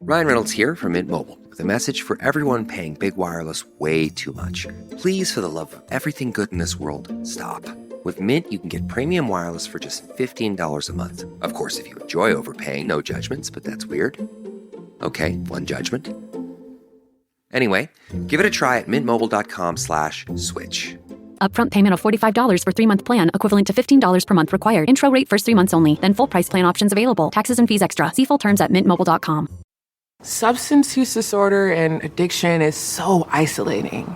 Ryan Reynolds here from Mint Mobile with a message for everyone paying big wireless way too much. Please, for the love of everything good in this world, stop. With Mint, you can get premium wireless for just $15 a month. Of course, if you enjoy overpaying, no judgments, but that's weird. Okay, one judgment. Anyway, give it a try at mintmobile.com/switch. Upfront payment of $45 for 3-month plan, equivalent to $15 per month required. Intro rate first 3 months only, then full price plan options available. Taxes and fees extra. See full terms at mintmobile.com. Substance use disorder and addiction is so isolating.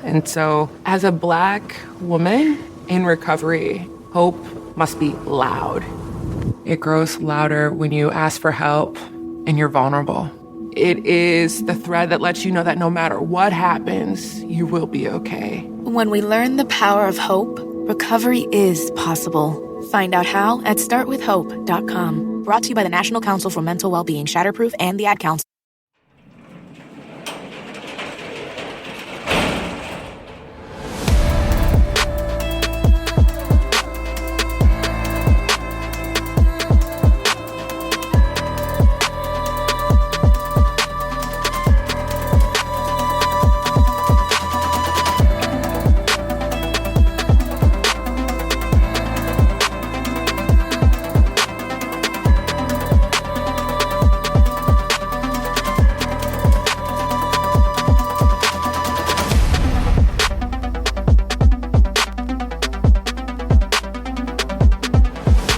And so, as a Black woman in recovery, hope must be loud. It grows louder when you ask for help and you're vulnerable. It is the thread that lets you know that no matter what happens, you will be okay. When we learn the power of hope, recovery is possible. Find out how at startwithhope.com. Brought to you by the National Council for Mental Wellbeing, Shatterproof, and the Ad Council.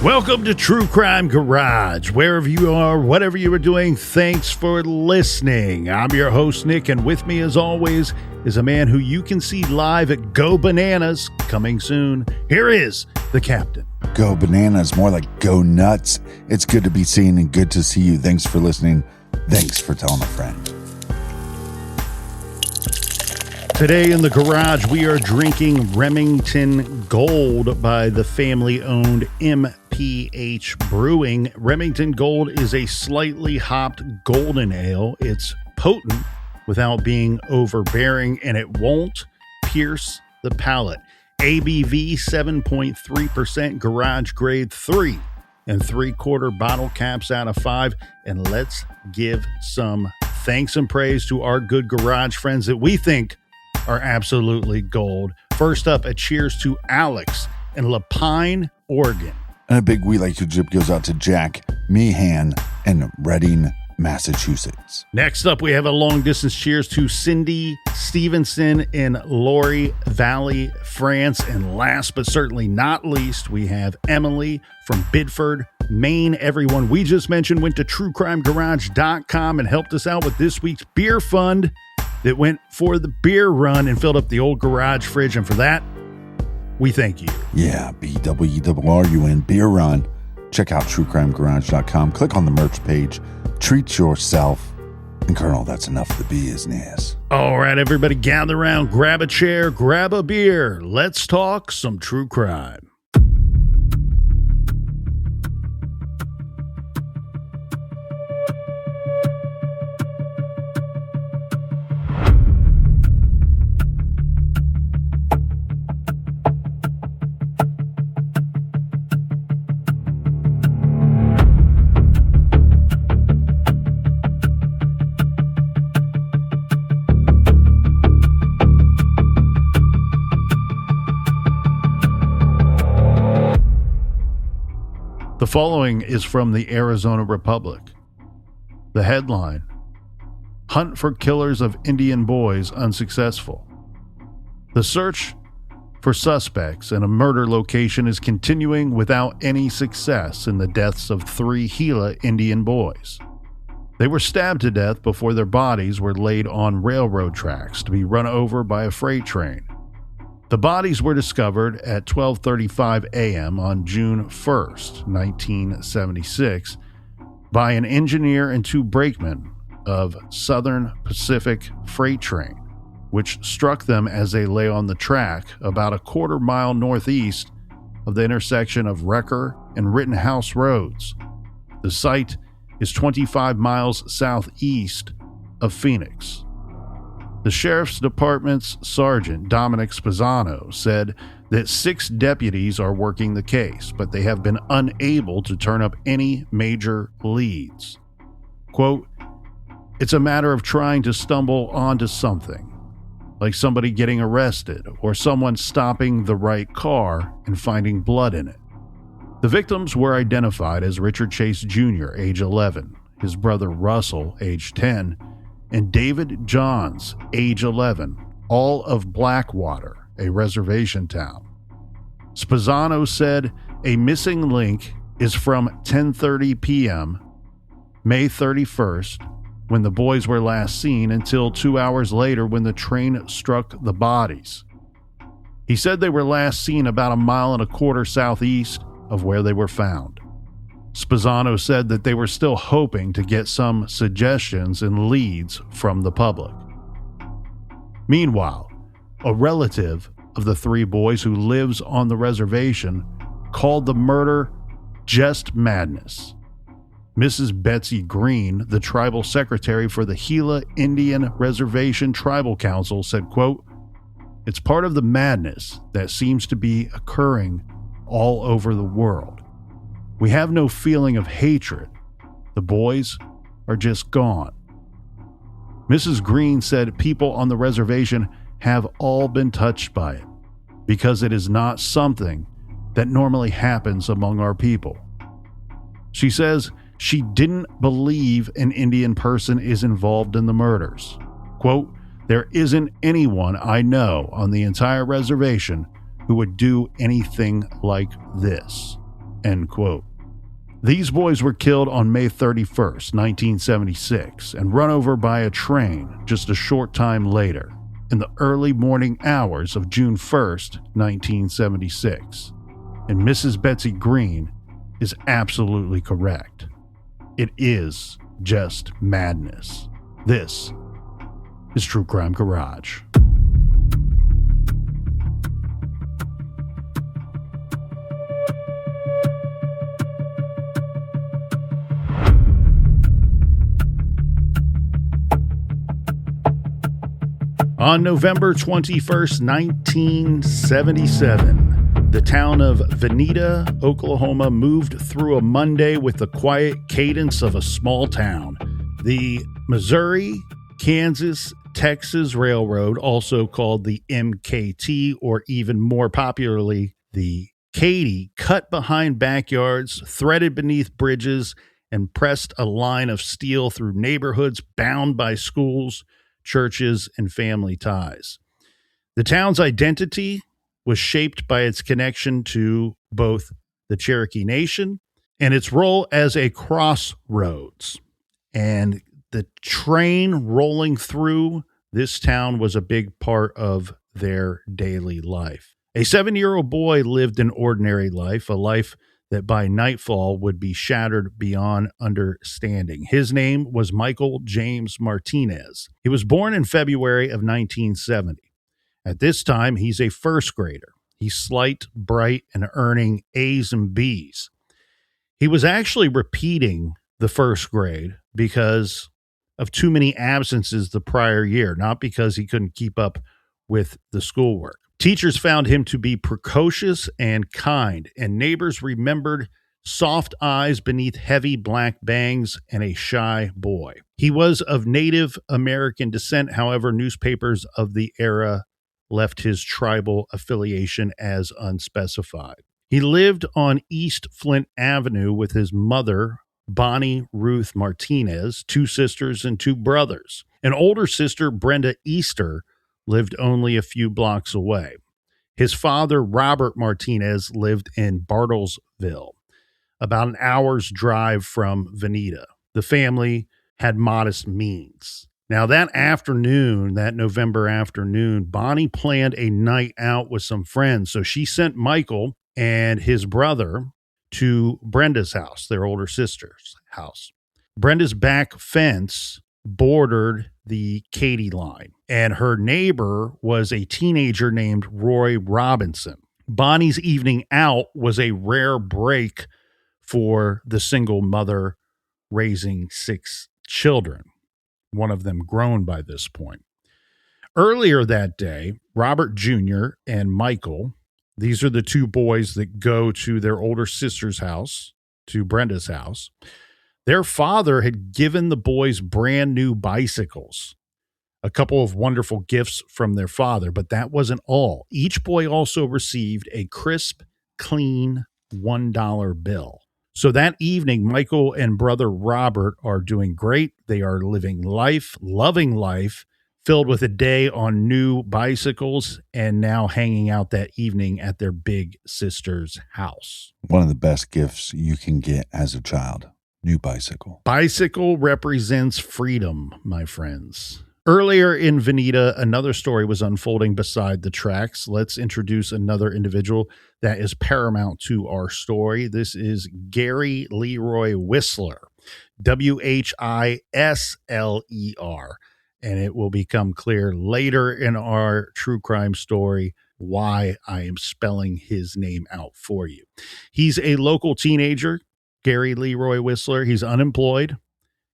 Welcome to True Crime Garage. Wherever you are, whatever you are doing, thanks for listening. I'm your host, Nick, and with me, as always, is a man who you can see live at Go Bananas, coming soon. Here is the captain. Go Bananas, more like go nuts. It's good to be seen and good to see you. Thanks for listening. Thanks for telling a friend. Today in the garage, we are drinking Remington Gold by the family-owned MPH Brewing. Remington Gold is a slightly hopped golden ale. It's potent without being overbearing, and it won't pierce the palate. ABV 7.3%, garage grade 3 3/4 bottle caps out of 5. And let's give some thanks and praise to our good garage friends that we think are absolutely gold. First up, a cheers to Alex in Lapine, Oregon. And a big We Like You drip goes out to Jack Meehan in Reading, Massachusetts. Next up, we have a long distance cheers to Cindy Stevenson in Lorry Valley, France. And last but certainly not least, we have Emily from Bidford, Maine. Everyone we just mentioned went to truecrimegarage.com and helped us out with this week's beer fund that went for the beer run and filled up the old garage fridge. And for that, we thank you. Yeah, BWRUN, beer run. Check out truecrimegarage.com. Click on the merch page. Treat yourself. And Colonel, that's enough of the business. All right, everybody gather around, grab a chair, grab a beer. Let's talk some true crime. The following is from the Arizona Republic. The headline: Hunt for Killers of Indian Boys Unsuccessful. The search for suspects in a murder location is continuing without any success in the deaths of 3 Gila Indian boys. They were stabbed to death before their bodies were laid on railroad tracks to be run over by a freight train. The bodies were discovered at 12:35 a.m. on June 1st, 1976, by an engineer and 2 brakemen of Southern Pacific Freight Train, which struck them as they lay on the track about a quarter-mile northeast of the intersection of Wrecker and Rittenhouse Roads. The site is 25 miles southeast of Phoenix. The Sheriff's Department's Sergeant Dominic Spezzano said that 6 deputies are working the case, but they have been unable to turn up any major leads. Quote, It's a matter of trying to stumble onto something, like somebody getting arrested or someone stopping the right car and finding blood in it. The victims were identified as Richard Chase Jr., age 11, his brother Russell, age 10, and David Johns, age 11, all of Blackwater, a reservation town. Spezzano said a missing link is from 10:30 p.m., May 31st, when the boys were last seen, until 2 hours later when the train struck the bodies. He said they were last seen about 1.25 miles southeast of where they were found. Spezzano said that they were still hoping to get some suggestions and leads from the public. Meanwhile, a relative of the 3 boys who lives on the reservation called the murder just madness. Mrs. Betsy Green, the tribal secretary for the Gila Indian Reservation Tribal Council, said, quote, "It's part of the madness that seems to be occurring all over the world. We have no feeling of hatred. The boys are just gone." Mrs. Green said people on the reservation have all been touched by it because it is not something that normally happens among our people. She says she didn't believe an Indian person is involved in the murders. Quote, "There isn't anyone I know on the entire reservation who would do anything like this." End quote. These boys were killed on May 31st, 1976, and run over by a train just a short time later, in the early morning hours of June 1st, 1976. And Mrs. Betsy Green is absolutely correct. It is just madness. This is True Crime Garage. On November 21st, 1977, the town of Veneta, Oklahoma, moved through a Monday with the quiet cadence of a small town. The Missouri, Kansas, Texas Railroad, also called the MKT, or even more popularly, the Katy, cut behind backyards, threaded beneath bridges, and pressed a line of steel through neighborhoods bound by schools, churches, and family ties. The town's identity was shaped by its connection to both the Cherokee Nation and its role as a crossroads. And the train rolling through this town was a big part of their daily life. A 7-year-old boy lived an ordinary life, a life that by nightfall would be shattered beyond understanding. His name was Michael James Martinez. He was born in February of 1970. At this time, he's a first grader. He's slight, bright, and earning A's and B's. He was actually repeating the first grade because of too many absences the prior year, not because he couldn't keep up with the schoolwork. Teachers found him to be precocious and kind, and neighbors remembered soft eyes beneath heavy black bangs and a shy boy. He was of Native American descent. However, newspapers of the era left his tribal affiliation as unspecified. He lived on East Flint Avenue with his mother, Bonnie Ruth Martinez, 2 sisters and 2 brothers. An older sister, Brenda Easter, lived only a few blocks away. His father, Robert Martinez, lived in Bartlesville, about an hour's drive from Veneta. The family had modest means. Now, that afternoon, that November afternoon, Bonnie planned a night out with some friends. So she sent Michael and his brother to Brenda's house, their older sister's house. Brenda's back fence bordered the Katy line, and her neighbor was a teenager named Roy Robinson. Bonnie's evening out was a rare break for the single mother raising 6 children, one of them grown by this point. Earlier that day, Robert Jr. and Michael, these are the 2 boys that go to their older sister's house, to Brenda's house. Their father had given the boys brand new bicycles, a couple of wonderful gifts from their father, but that wasn't all. Each boy also received a crisp, clean $1 bill. So that evening, Michael and brother Robert are doing great. They are living life, loving life, filled with a day on new bicycles, and now hanging out that evening at their big sister's house. One of the best gifts you can get as a child. New bicycle. Bicycle represents freedom, my friends. Earlier in Veneta, another story was unfolding beside the tracks. Let's introduce another individual that is paramount to our story. This is Gary Leroy Whistler, Whistler, and it will become clear later in our true crime story why I am spelling his name out for you. He's a local teenager, Gary Leroy Whistler. He's unemployed.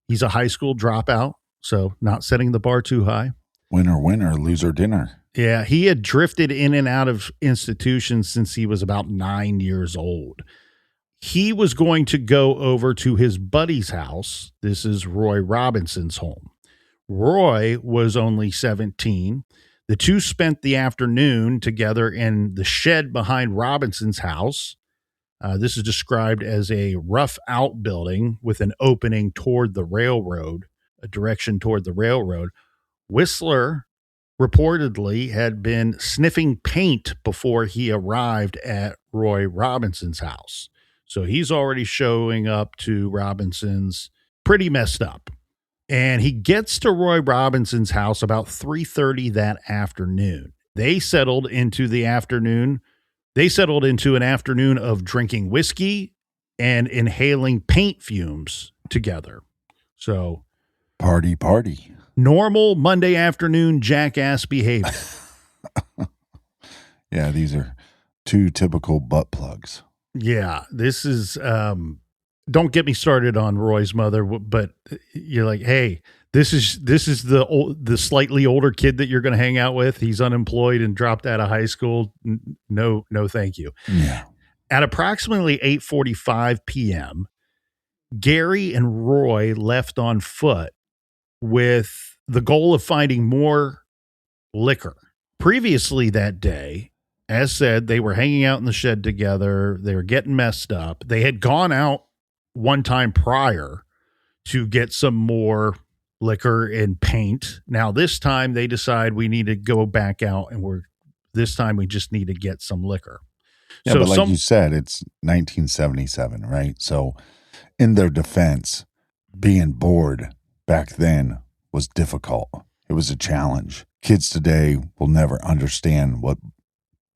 He's a high school dropout. So not setting the bar too high. Winner, winner, loser dinner. Yeah, he had drifted in and out of institutions since he was about 9 years old. He was going to go over to his buddy's house. This is Roy Robinson's home. Roy was only 17. The two spent the afternoon together in the shed behind Robinson's house. This is described as a rough outbuilding with an opening toward the railroad. A direction toward the railroad. Whistler reportedly had been sniffing paint before he arrived at Roy Robinson's house. So he's already showing up to Robinson's pretty messed up. And he gets to Roy Robinson's house about 3:30 that afternoon. They settled into an afternoon of drinking whiskey and inhaling paint fumes together. So Party. normal Monday afternoon jackass behavior. Yeah, these are two typical butt plugs. Yeah, this is, don't get me started on Roy's mother, but you're like, hey, this is the slightly older kid that you're going to hang out with. He's unemployed and dropped out of high school. No, thank you. Yeah. At approximately 8:45 p.m., Gary and Roy left on foot with the goal of finding more liquor. Previously that day, as said, they were hanging out in the shed together. They were getting messed up. They had gone out one time prior to get some more liquor and paint. Now, this time they decide we need to go back out, and this time we just need to get some liquor. Yeah, so but like you said, it's 1977, right? So in their defense, being bored back then was difficult. It was a challenge. Kids today will never understand what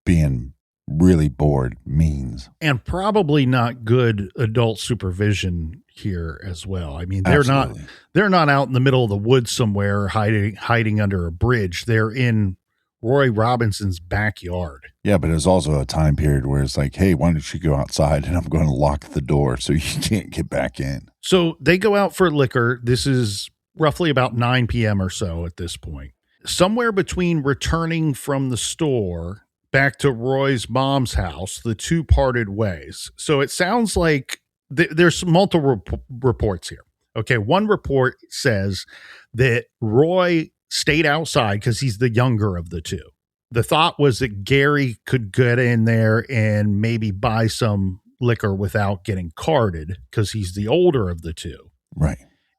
being really bored means. And probably not good adult supervision here as well. I mean, they're Absolutely. not out in the middle of the woods somewhere hiding under a bridge. They're in Roy Robinson's backyard. Yeah, but it was also a time period where it's like, hey, why don't you go outside and I'm going to lock the door so you can't get back in. So they go out for liquor. This is roughly about 9 p.m. or so at this point. Somewhere between returning from the store back to Roy's mom's house, the two parted ways. So it sounds like there's multiple reports here. Okay, one report says that Roy stayed outside because he's the younger of the two. The thought was that Gary could get in there and maybe buy some liquor without getting carded because he's the older of the two. Right.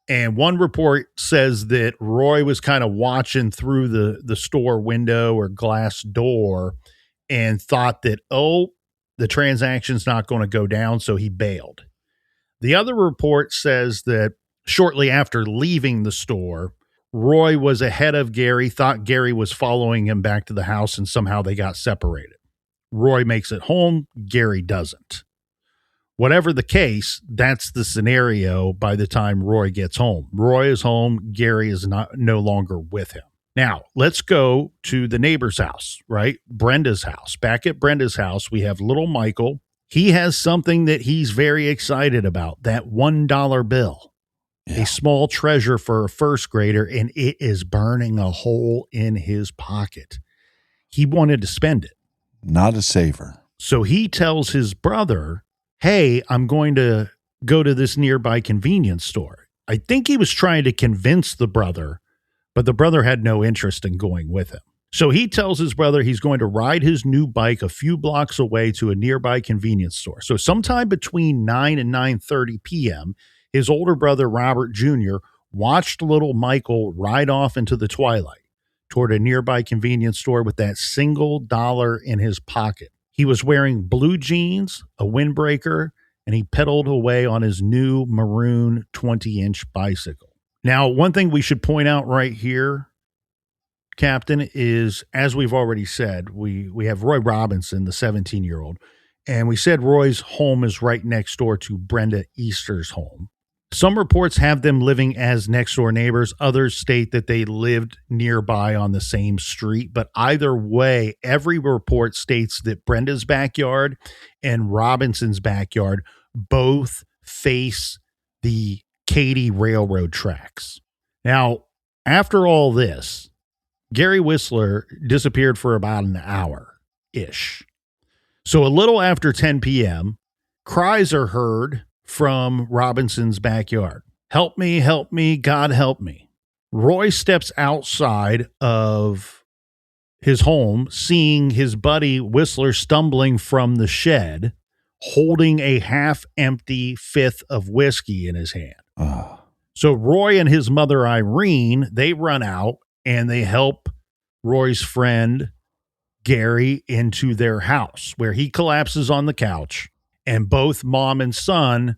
And one report says that Roy was kind of watching through the store window or glass door and thought that, the transaction's not going to go down, so he bailed. The other report says that shortly after leaving the store, Roy was ahead of Gary, thought Gary was following him back to the house, and somehow they got separated. Roy makes it home, Gary doesn't. Whatever the case, that's the scenario by the time Roy gets home. Roy is home, Gary is no longer with him. Now, let's go to the neighbor's house, right? Brenda's house. Back at Brenda's house, we have little Michael. He has something that he's very excited about, that $1 bill. Yeah. A small treasure for a first grader, and it is burning a hole in his pocket. He wanted to spend it. Not a saver. So he tells his brother, hey, I'm going to go to this nearby convenience store. I think he was trying to convince the brother, but the brother had no interest in going with him. So he tells his brother he's going to ride his new bike a few blocks away to a nearby convenience store. So sometime between 9 and 9:30 p.m., his older brother, Robert Jr., watched little Michael ride off into the twilight toward a nearby convenience store with that single dollar in his pocket. He was wearing blue jeans, a windbreaker, and he pedaled away on his new maroon 20-inch bicycle. Now, one thing we should point out right here, Captain, is, as we've already said, we have Roy Robinson, the 17-year-old, and we said Roy's home is right next door to Brenda Easter's home. Some reports have them living as next-door neighbors. Others state that they lived nearby on the same street. But either way, every report states that Brenda's backyard and Robinson's backyard both face the Katy Railroad tracks. Now, after all this, Gary Whistler disappeared for about an hour-ish. So a little after 10 p.m., cries are heard from Robinson's backyard. Help me, God help me. Roy steps outside of his home, seeing his buddy Whistler stumbling from the shed, holding a half-empty fifth of whiskey in his hand. So Roy and his mother, Irene, they run out and they help Roy's friend, Gary, into their house, where he collapses on the couch. And both mom and son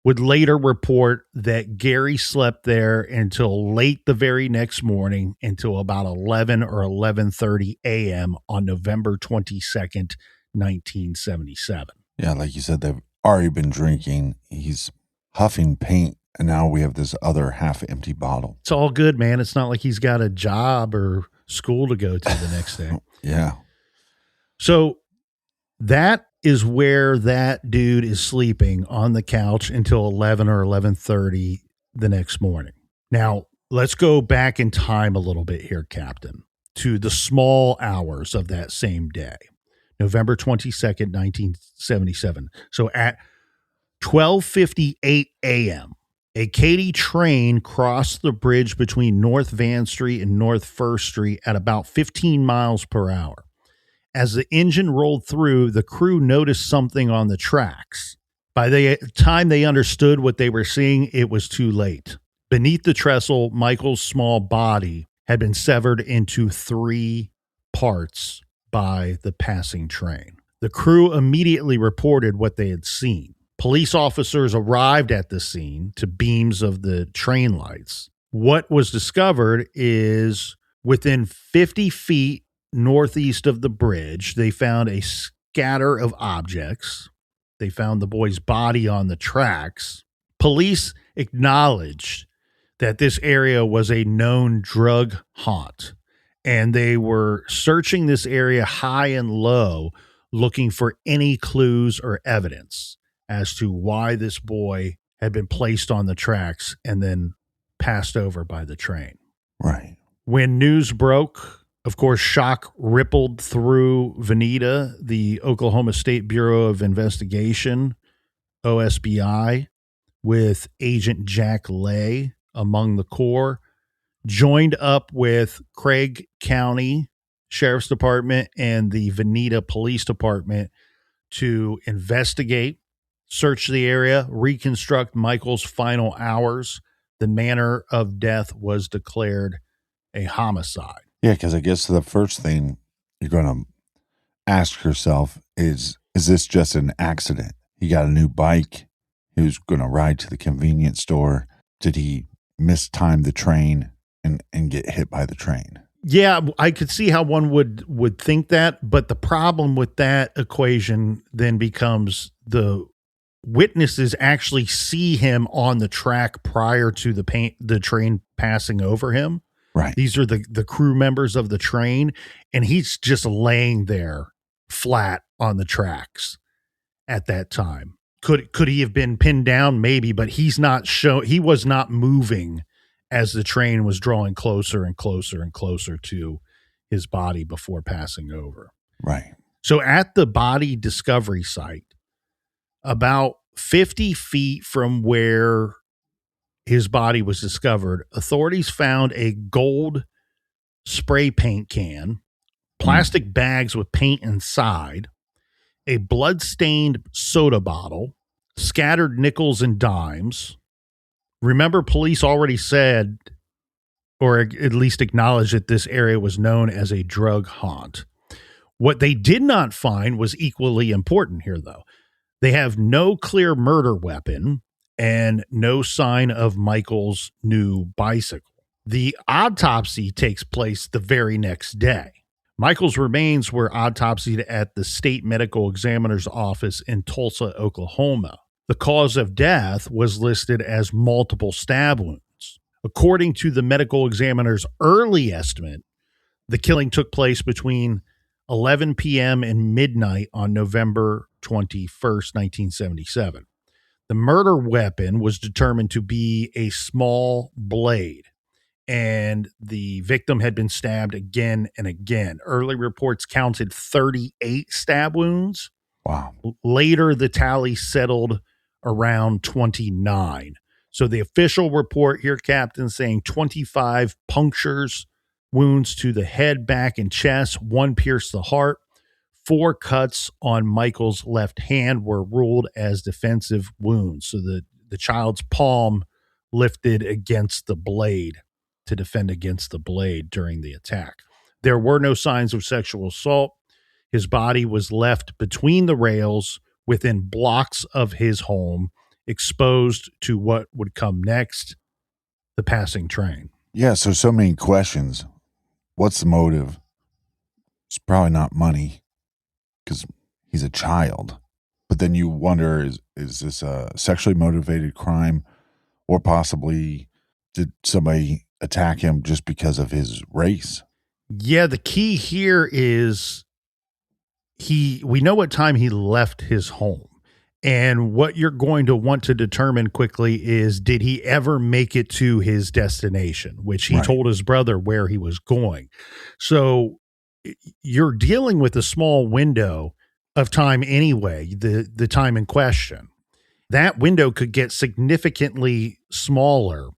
would later report that Gary slept there until late the very next morning, until about 11 or 11:30 a.m. on November 22nd, 1977. Yeah, like you said, they've already been drinking. He's huffing paint, and now we have this other half-empty bottle. It's all good, man. It's not like he's got a job or school to go to the next day. Yeah. So that is where that dude is sleeping on the couch until 11 or 11:30 the next morning. Now, let's go back in time a little bit here, Captain, to the small hours of that same day, November 22nd, 1977. So at 12:58 a.m., a Katy train crossed the bridge between North Van Street and North First Street at about 15 miles per hour. As the engine rolled through, the crew noticed something on the tracks. By the time they understood what they were seeing, it was too late. Beneath the trestle, Michael's small body had been severed into 3 parts by the passing train. The crew immediately reported what they had seen. Police officers arrived at the scene to beams of the train lights. What was discovered is within 50 feet northeast of the bridge, they found a scatter of objects. They found the boy's body on the tracks. Police acknowledged that this area was a known drug haunt, and they were searching this area high and low, looking for any clues or evidence as to why this boy had been placed on the tracks and then passed over by the train. Right. When news broke, of course, shock rippled through Veneta. The Oklahoma State Bureau of Investigation, OSBI, with Agent Jack Lay among the corps, joined up with Craig County Sheriff's Department and the Veneta Police Department to investigate, search the area, reconstruct Michael's final hours. The manner of death was declared a homicide. Yeah, because I guess the first thing you're going to ask yourself is this just an accident? He got a new bike. He was going to ride to the convenience store. Did he mistime the train and get hit by the train? Yeah, I could see how one would think that, but the problem with that equation then becomes the witnesses actually see him on the track prior to the train passing over him. Right. These are the crew members of the train, and he's just laying there flat on the tracks at that time. Could he have been pinned down? Maybe, but he was not moving as the train was drawing closer and closer and closer to his body before passing over. Right. So at the body discovery site, about 50 feet from where his body was discovered, authorities found a gold spray paint can, plastic bags with paint inside, a blood-stained soda bottle, scattered nickels and dimes. Remember, police already said, or at least acknowledged, that this area was known as a drug haunt. What they did not find was equally important here, though. They have no clear murder weapon and no sign of Michael's new bicycle. The autopsy takes place the very next day. Michael's remains were autopsied at the state medical examiner's office in Tulsa, Oklahoma. The cause of death was listed as multiple stab wounds. According to the medical examiner's early estimate, the killing took place between 11 p.m. and midnight on November 21st, 1977. The murder weapon was determined to be a small blade, and the victim had been stabbed again and again. Early reports counted 38 stab wounds. Wow. Later, the tally settled around 29. So the official report here, Captain, saying 25 punctures, wounds to the head, back, and chest. 1 pierced the heart. 4 cuts on Michael's left hand were ruled as defensive wounds. So the child's palm lifted against the blade to defend against the blade during the attack. There were no signs of sexual assault. His body was left between the rails within blocks of his home, exposed to what would come next, the passing train. Yeah, so many questions. What's the motive? It's probably not money because he's a child. But then you wonder, is this a sexually motivated crime, or possibly did somebody attack him just because of his race? Yeah, the key here is we know what time he left his home. And what you're going to want to determine quickly is, did he ever make it to his destination, which he told his brother where he was going. So you're dealing with a small window of time anyway, the time in question. That window could get significantly smaller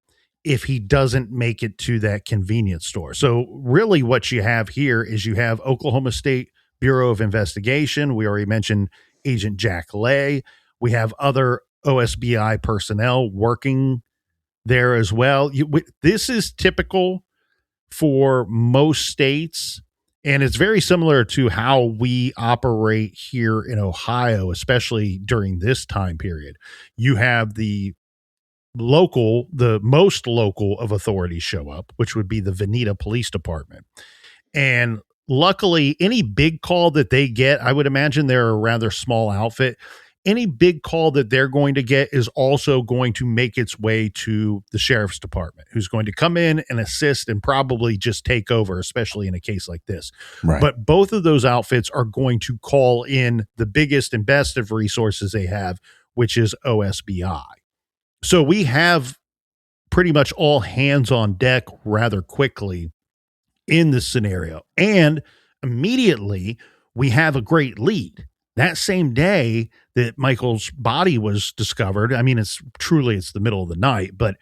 if he doesn't make it to that convenience store. So really what you have here is you have Oklahoma State Bureau of Investigation. We already mentioned Agent Jack Lay. We have other OSBI personnel working there as well. This is typical for most states, and it's very similar to how we operate here in Ohio, especially during this time period. You have the most local of authorities show up, which would be the Veneta Police Department. And luckily, any big call that they get, I would imagine they're a rather small outfit. Any big call that they're going to get is also going to make its way to the sheriff's department, who's going to come in and assist and probably just take over, especially in a case like this. Right. But both of those outfits are going to call in the biggest and best of resources they have, which is OSBI. So we have pretty much all hands on deck rather quickly in this scenario. And immediately we have a great lead. That same day that Michael's body was discovered, I mean, it's the middle of the night, but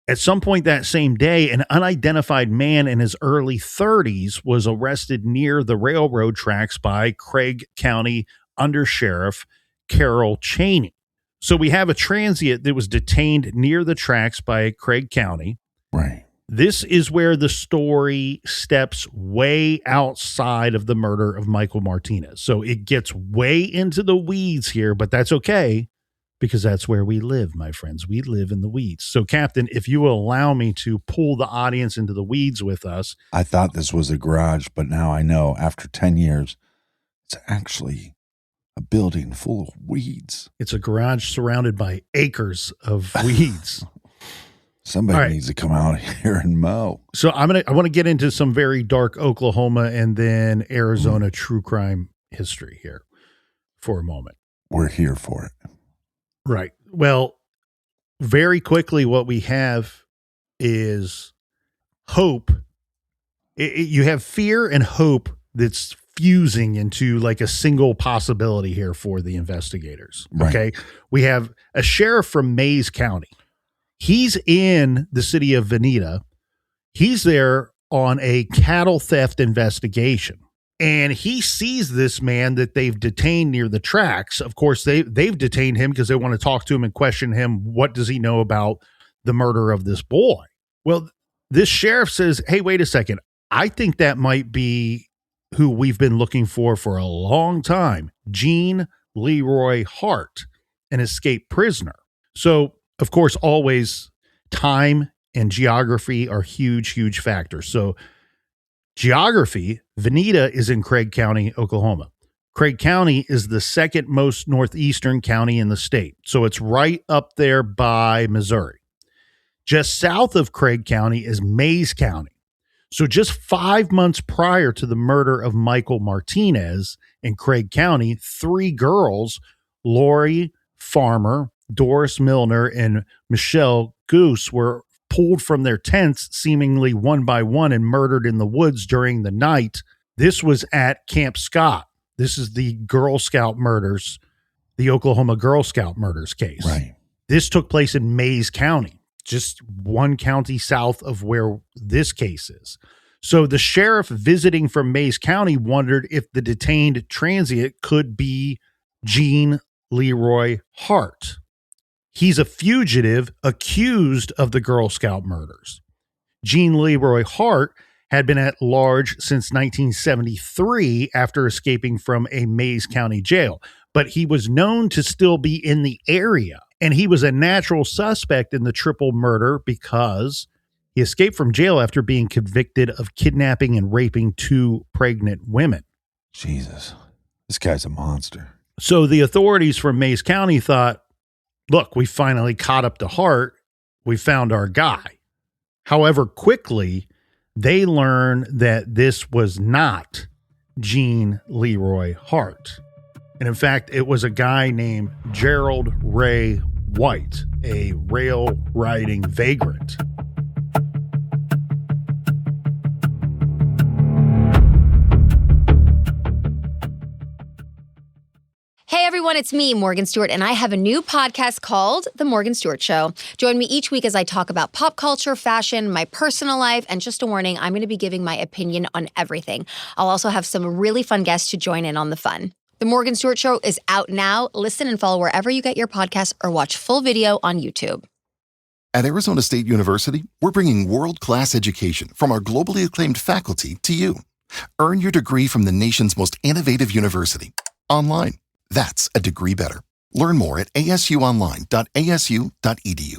at some point that same day, an unidentified man in his early 30s was arrested near the railroad tracks by Craig County Undersheriff Carol Cheney. So we have a transient that was detained near the tracks by Craig County. Right. This is where the story steps way outside of the murder of Michael Martinez. So it gets way into the weeds here, but that's okay because that's where we live, my friends. We live in the weeds. So, Captain, if you will allow me to pull the audience into the weeds with us. I thought this was a garage, but now I know after 10 years, it's actually a building full of weeds. It's a garage surrounded by acres of weeds. Somebody needs to come out here and mow. So I want to get into some very dark Oklahoma and then Arizona true crime history here for a moment. We're here for it. Right. Well, very quickly, what we have is hope. You have fear and hope that's fusing into like a single possibility here for the investigators. Right. Okay. We have a sheriff from Mays County. He's in the city of Veneta. He's there on a cattle theft investigation. And he sees this man that they've detained near the tracks. Of course, they've detained him because they want to talk to him and question him. What does he know about the murder of this boy? Well, this sheriff says, hey, wait a second. I think that might be who we've been looking for a long time. Gene Leroy Hart, an escaped prisoner. So, of course, always time and geography are huge, huge factors. So geography, Veneta is in Craig County, Oklahoma. Craig County is the second most northeastern county in the state. So it's right up there by Missouri. Just south of Craig County is Mays County. So just 5 months prior to the murder of Michael Martinez in Craig County, 3 girls, Lori Farmer, Doris Milner, and Michelle Goose, were pulled from their tents seemingly one by one and murdered in the woods during the night. This was at Camp Scott. This is the Girl Scout murders, the Oklahoma Girl Scout murders case. Right. This took place in Mays County, just one county south of where this case is. So the sheriff visiting from Mays County wondered if the detained transient could be Gene Leroy Hart. He's a fugitive accused of the Girl Scout murders. Gene Leroy Hart had been at large since 1973 after escaping from a Mays County jail, but he was known to still be in the area, and he was a natural suspect in the triple murder because he escaped from jail after being convicted of kidnapping and raping 2 pregnant women. Jesus, this guy's a monster. So the authorities from Mays County thought, look, we finally caught up to Hart. We found our guy. However, quickly, they learned that this was not Gene Leroy Hart. And in fact, it was a guy named Gerald Ray White, a rail riding vagrant. Hey everyone, it's me, Morgan Stewart, and I have a new podcast called The Morgan Stewart Show. Join me each week as I talk about pop culture, fashion, my personal life, and just a warning, I'm going to be giving my opinion on everything. I'll also have some really fun guests to join in on the fun. The Morgan Stewart Show is out now. Listen and follow wherever you get your podcasts or watch full video on YouTube. At Arizona State University, we're bringing world-class education from our globally acclaimed faculty to you. Earn your degree from the nation's most innovative university, online. That's a degree better. Learn more at asuonline.asu.edu.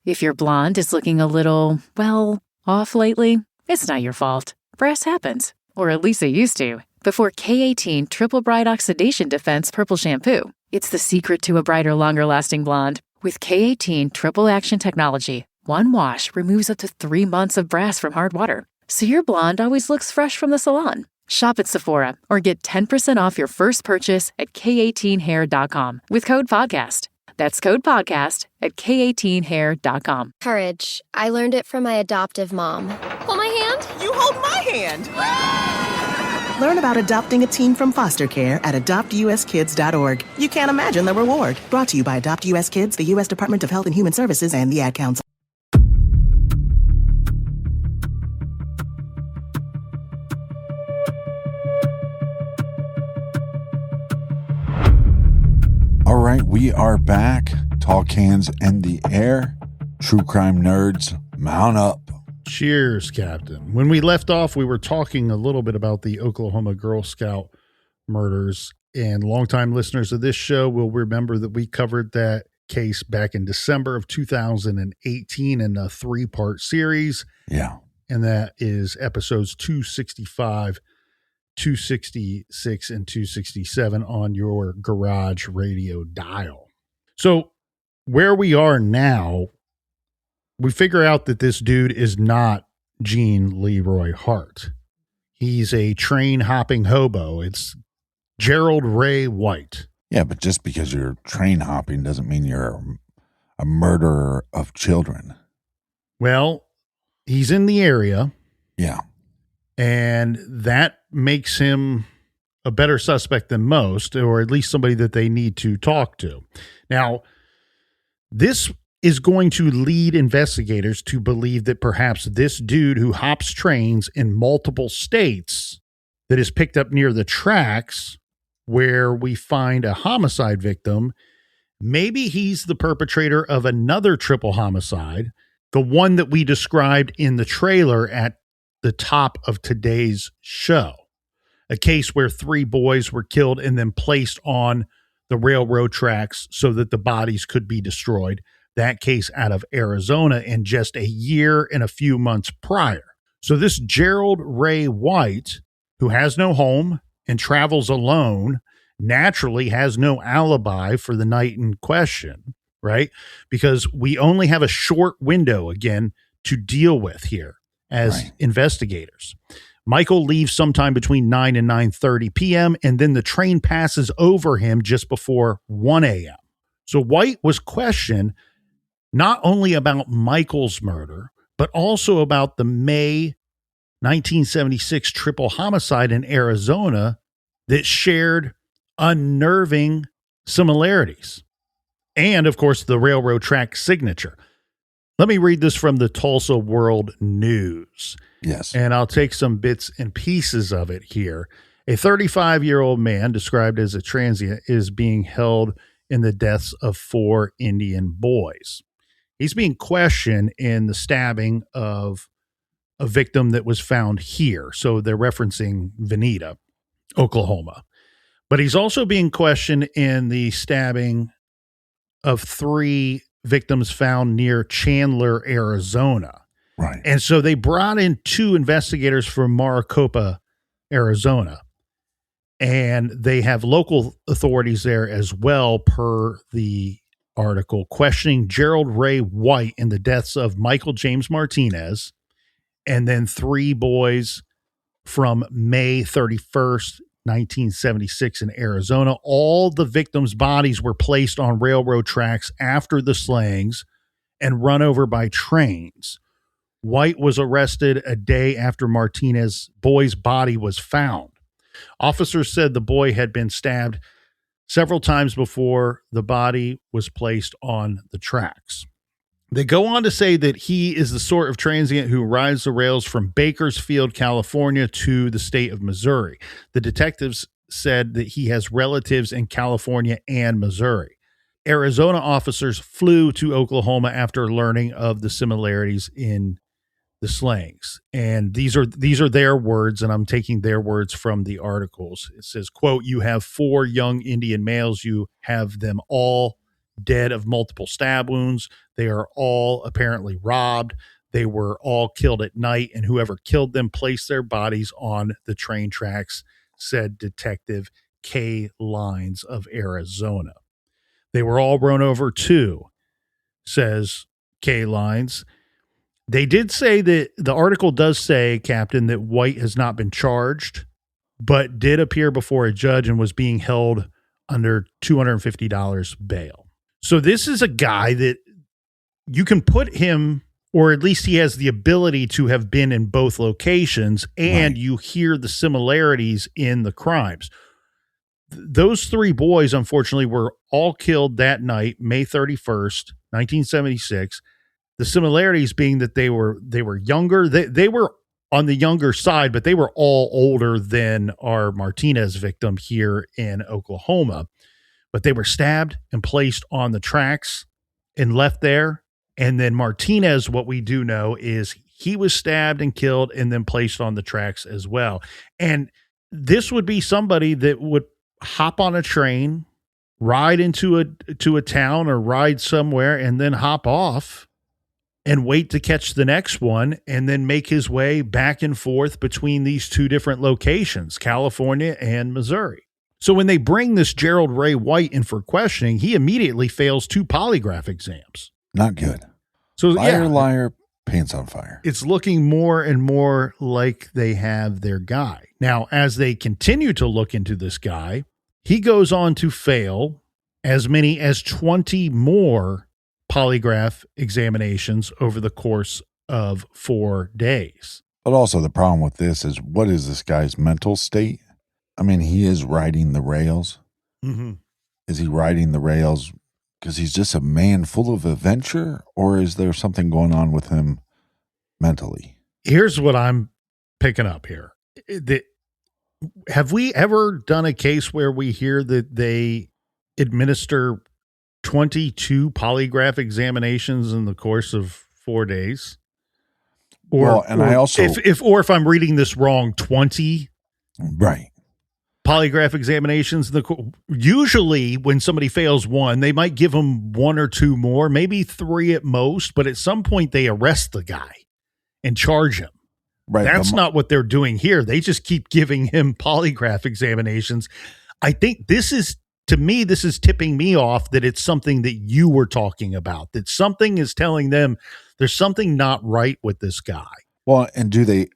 If your blonde is looking a little, well, off lately, it's not your fault. Brass happens. Or at least it used to. Before K18 Triple Bright Oxidation Defense Purple Shampoo. It's the secret to a brighter, longer-lasting blonde. With K18 Triple Action Technology, one wash removes up to 3 months of brass from hard water. So your blonde always looks fresh from the salon. Shop at Sephora or get 10% off your first purchase at K18hair.com with code PODCAST. That's code PODCAST at K18hair.com. Courage. I learned it from my adoptive mom. Hold my hand. You hold my hand. Learn about adopting a teen from foster care at adoptuskids.org. You can't imagine the reward. Brought to you by Adopt US Kids, the U.S. Department of Health and Human Services, and the Ad Council. All right, we are back. Tall cans in the air. True crime nerds, mount up. Cheers, Captain. When we left off, we were talking a little bit about the Oklahoma Girl Scout murders, and longtime listeners of this show will remember that we covered that case back in December of 2018 in a 3-part series. Yeah. And that is episodes 265, 266, and 267 on your garage radio dial. So where we are now, we figure out that this dude is not Gene Leroy Hart. He's a train hopping hobo. It's Gerald Ray White. Yeah, but just because you're train hopping doesn't mean you're a murderer of children. Well, he's in the area. Yeah. And that makes him a better suspect than most, or at least somebody that they need to talk to. Now, this is going to lead investigators to believe that perhaps this dude who hops trains in multiple states that is picked up near the tracks where we find a homicide victim, maybe he's the perpetrator of another triple homicide, the one that we described in the trailer at the top of today's show. A case where 3 boys were killed and then placed on the railroad tracks so that the bodies could be destroyed. That case out of Arizona in just a year and a few months prior. So this Gerald Ray White, who has no home and travels alone, naturally has no alibi for the night in question, right? Because we only have a short window, again, to deal with here as investigators. Michael leaves sometime between 9 and 9:30 p.m., and then the train passes over him just before 1 a.m. So White was questioned not only about Michael's murder, but also about the May 1976 triple homicide in Arizona that shared unnerving similarities. And, of course, the railroad track signature. Let me read this from the Tulsa World News. Yes. And I'll take some bits and pieces of it here. A 35-year-old man described as a transient is being held in the deaths of 4 Indian boys. He's being questioned in the stabbing of a victim that was found here. So they're referencing Veneta, Oklahoma. But he's also being questioned in the stabbing of 3 victims found near Chandler, Arizona. Right. And so they brought in 2 investigators from Maricopa, Arizona. And they have local authorities there as well, per the article, questioning Gerald Ray White in the deaths of Michael James Martinez and then 3 boys from May 31st, 1976 in Arizona. All the victims' bodies were placed on railroad tracks after the slayings and run over by trains. White was arrested a day after Martinez's boy's body was found. Officers said the boy had been stabbed several times before the body was placed on the tracks. They go on to say that he is the sort of transient who rides the rails from Bakersfield, California to the state of Missouri. The detectives said that he has relatives in California and Missouri. Arizona officers flew to Oklahoma after learning of the similarities in the slayings. And these are their words, and I'm taking their words from the articles. It says, quote, "You have 4 young Indian males. You have them all dead of multiple stab wounds. They are all apparently robbed. They were all killed at night, and whoever killed them placed their bodies on the train tracks," said Detective K. Lines of Arizona. "They were all run over too," says K. Lines. They did say that the article does say, Captain, that White has not been charged, but did appear before a judge and was being held under $250 bail. So this is a guy that you can put him, or at least he has the ability to have been in both locations, and you hear the similarities in the crimes. Those 3 boys, unfortunately, were all killed that night, May 31st, 1976. The similarities being that they were younger. They were on the younger side, but they were all older than our Martinez victim here in Oklahoma. But they were stabbed and placed on the tracks and left there. And then Martinez, what we do know is he was stabbed and killed and then placed on the tracks as well. And this would be somebody that would hop on a train, ride into a town or ride somewhere, and then hop off and wait to catch the next one, and then make his way back and forth between these 2 different locations, California and Missouri. So when they bring this Gerald Ray White in for questioning, he immediately fails 2 polygraph exams. Not good. So Liar, liar, pants on fire. It's looking more and more like they have their guy. Now, as they continue to look into this guy, he goes on to fail as many as 20 more polygraph examinations over the course of 4 days. But also the problem with this is, what is this guy's mental state? I mean, he is riding the rails. Mm-hmm. Is he riding the rails because he's just a man full of adventure, or is there something going on with him mentally? Here's what I'm picking up here. Have we ever done a case where we hear that they administer 22 polygraph examinations in the course of 4 days? Or, if I'm reading this wrong, 20 right polygraph examinations. Usually when somebody fails one, they might give them 1 or 2 more, maybe 3 at most, but at some point they arrest the guy and charge him. Right. That's not what they're doing here. They just keep giving him polygraph examinations. I think this is tipping me off that it's something that you were talking about, that something is telling them there's something not right with this guy. Well, and do they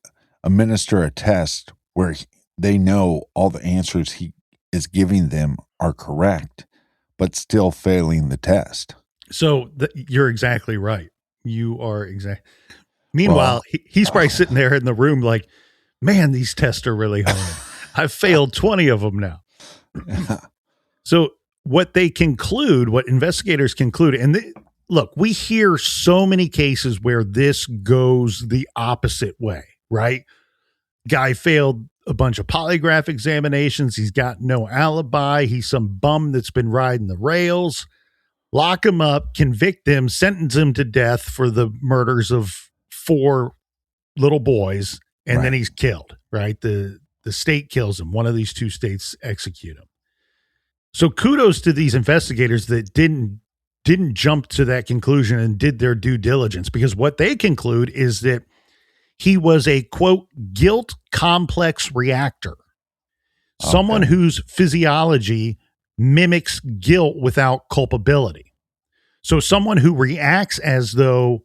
administer a test where they know all the answers he is giving them are correct, but still failing the test? So you're exactly right. You are exactly. Meanwhile, he's probably sitting there in the room like, man, these tests are really hard. I've failed 20 of them now. So what investigators conclude, and look, we hear so many cases where this goes the opposite way, right? Guy failed a bunch of polygraph examinations. He's got no alibi. He's some bum that's been riding the rails. Lock him up, convict him, sentence him to death for the murders of 4 little boys, and then he's killed, right? The state kills him. One of these 2 states execute him. So kudos to these investigators that didn't jump to that conclusion and did their due diligence, because what they conclude is that he was a, quote, guilt complex reactor, someone whose physiology mimics guilt without culpability. So someone who reacts as though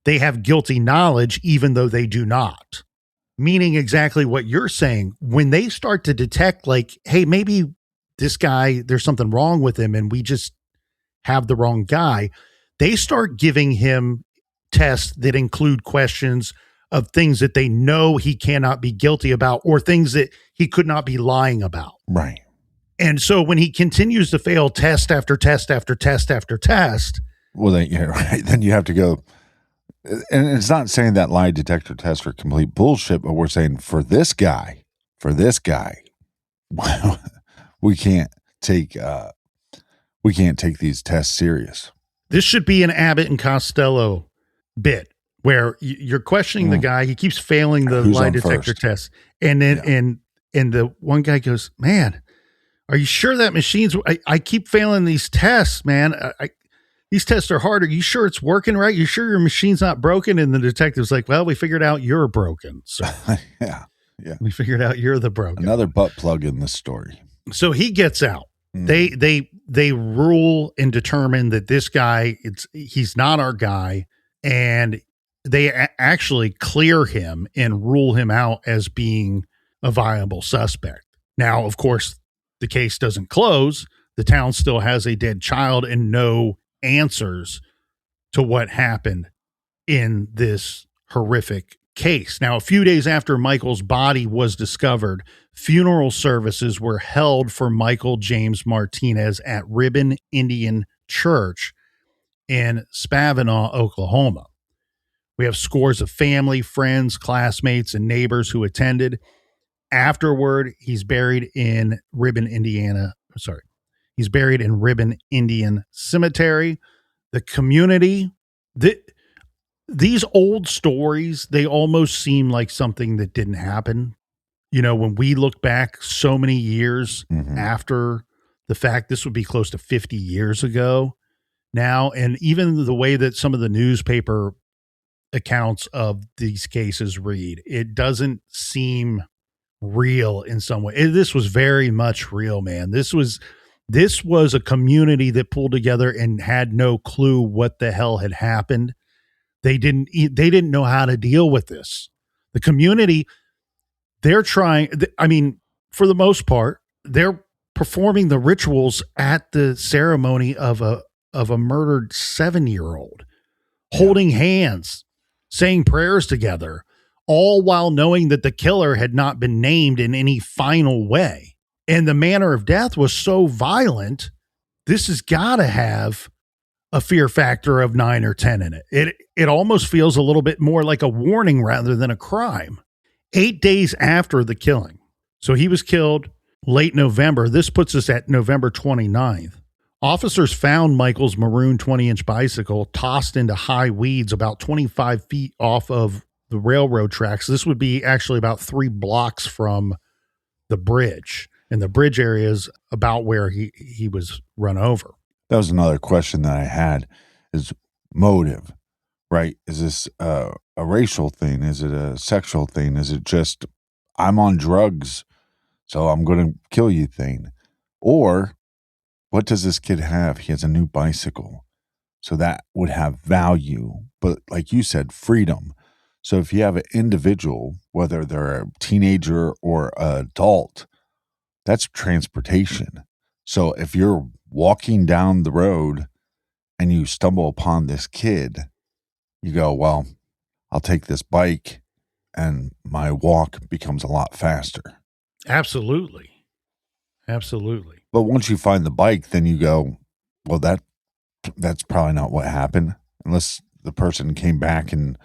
they have guilty knowledge, even though they do not. Meaning exactly what you're saying. When they start to detect, like, hey, maybe this guy, there's something wrong with him and we just have the wrong guy, they start giving him tests that include questions of things that they know he cannot be guilty about, or things that he could not be lying about. Right. And so when he continues to fail test after test after test after test. Well, then you have to go. And it's not saying that lie detector tests are complete bullshit, but we're saying for this guy, we can't take these tests serious. This should be an Abbott and Costello bit where you're questioning the guy. He keeps failing the lie detector test. And then, and the one guy goes, man, are you sure that machine's, I keep failing these tests, man. These tests are hard. Are you sure it's working right? You sure your machine's not broken? And the detective's like, well, we figured out you're broken. So yeah. We figured out you're the broken. Another butt plug in the story. So he gets out. They rule and determine that this guy, he's not our guy. And they actually clear him and rule him out as being a viable suspect. Now, of course, the case doesn't close. The town still has a dead child and no answers to what happened in this horrific case. Now, a few days after Michael's body was discovered, funeral services were held for Michael James Martinez at Ribbon Indian Church in Spavinaw, Oklahoma. We have scores of family, friends, classmates, and neighbors who attended. Afterward, he's buried in Ribbon Indian Cemetery. The community, these old stories, they almost seem like something that didn't happen. You know, when we look back so many years after the fact, this would be close to 50 years ago now. And even the way that some of the newspaper accounts of these cases read, it doesn't seem real in some way. This was very much real, man. This was a community that pulled together and had no clue what the hell had happened. They didn't know how to deal with this. The community, they're trying, I mean, for the most part, they're performing the rituals at the ceremony of a murdered 7-year-old, holding hands, saying prayers together, all while knowing that the killer had not been named in any final way. And the manner of death was so violent, this has got to have a fear factor of 9 or 10 in it. It almost feels a little bit more like a warning rather than a crime. 8 days after the killing. So he was killed late November. This puts us at November 29th. Officers found Michael's maroon 20-inch bicycle tossed into high weeds about 25 feet off of the railroad tracks. This would be actually about 3 blocks from the bridge. And the bridge area is about where he was run over. That was another question that I had, is motive, right? Is this a racial thing? Is it a sexual thing? Is it just, I'm on drugs, so I'm going to kill you thing? Or what does this kid have? He has a new bicycle. So that would have value. But like you said, freedom. So if you have an individual, whether they're a teenager or an adult, that's transportation. So if you're walking down the road and you stumble upon this kid, you go, well, I'll take this bike and my walk becomes a lot faster. Absolutely. Absolutely. But once you find the bike, then you go, well, that's probably not what happened, unless the person came back and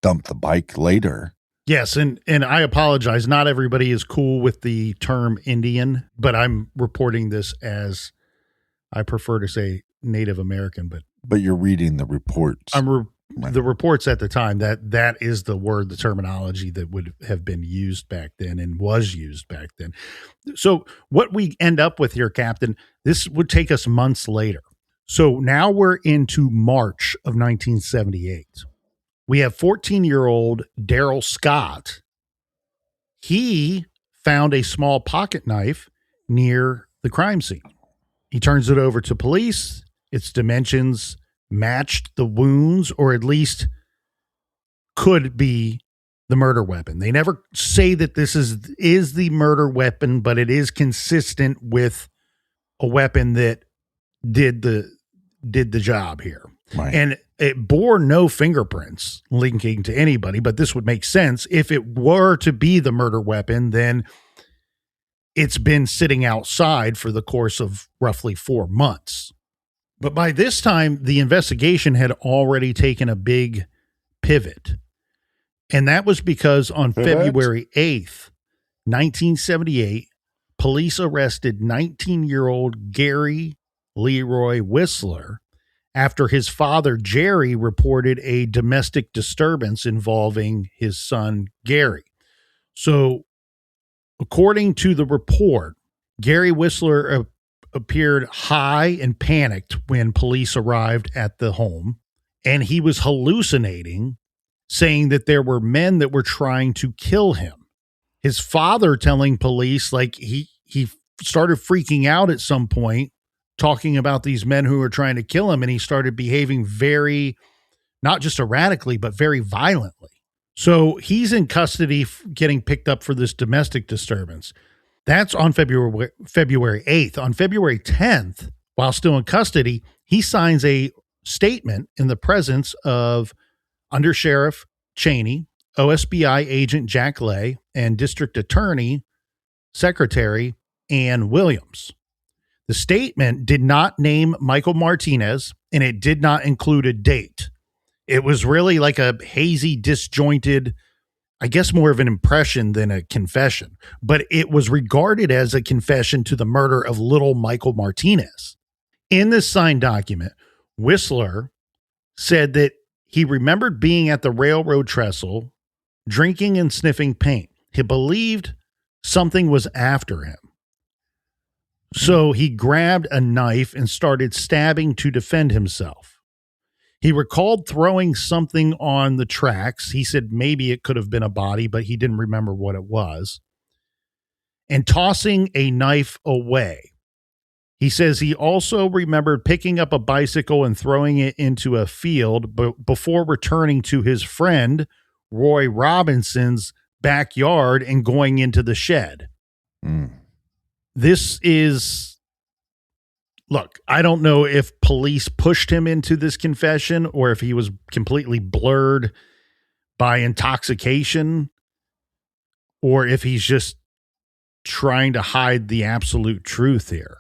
dumped the bike later. Yes, and I apologize. Not everybody is cool with the term Indian, but I'm reporting this as, I prefer to say Native American, but you're reading the reports. The reports at the time, that is the word, the terminology that would have been used back then and was used back then. So what we end up with here, Captain, this would take us months later. So now we're into March of 1978. We have 14-year-old Daryl Scott. He found a small pocket knife near the crime scene. He turns it over to police. Its dimensions matched the wounds, or at least could be the murder weapon. They never say that this is the murder weapon, but it is consistent with a weapon that did the job here. Right. And it bore no fingerprints linking to anybody, but this would make sense. If it were to be the murder weapon, then it's been sitting outside for the course of roughly 4 months. But by this time, the investigation had already taken a big pivot. And that was because on February 8th, 1978, police arrested 19-year-old Gary Leroy Whistler after his father, Jerry, reported a domestic disturbance involving his son, Gary. So, according to the report, Gary Whistler appeared high and panicked when police arrived at the home, and he was hallucinating, saying that there were men that were trying to kill him. His father telling police, like, he started freaking out at some point, talking about these men who were trying to kill him, and he started behaving very, not just erratically, but very violently. So he's in custody getting picked up for this domestic disturbance. That's on February 8th. On February 10th, while still in custody, he signs a statement in the presence of Under Sheriff Cheney, OSBI agent Jack Lay, and District Attorney Secretary Ann Williams. The statement did not name Michael Martinez, and it did not include a date. It was really like a hazy, disjointed, I guess more of an impression than a confession, but it was regarded as a confession to the murder of little Michael Martinez. In this signed document, Whistler said that he remembered being at the railroad trestle, drinking and sniffing paint. He believed something was after him. So he grabbed a knife and started stabbing to defend himself. He recalled throwing something on the tracks. He said maybe it could have been a body, but he didn't remember what it was. And tossing a knife away. He says he also remembered picking up a bicycle and throwing it into a field before returning to his friend, Roy Robinson's backyard and going into the shed. This is, look, I don't know if police pushed him into this confession or if he was completely blurred by intoxication or if he's just trying to hide the absolute truth here.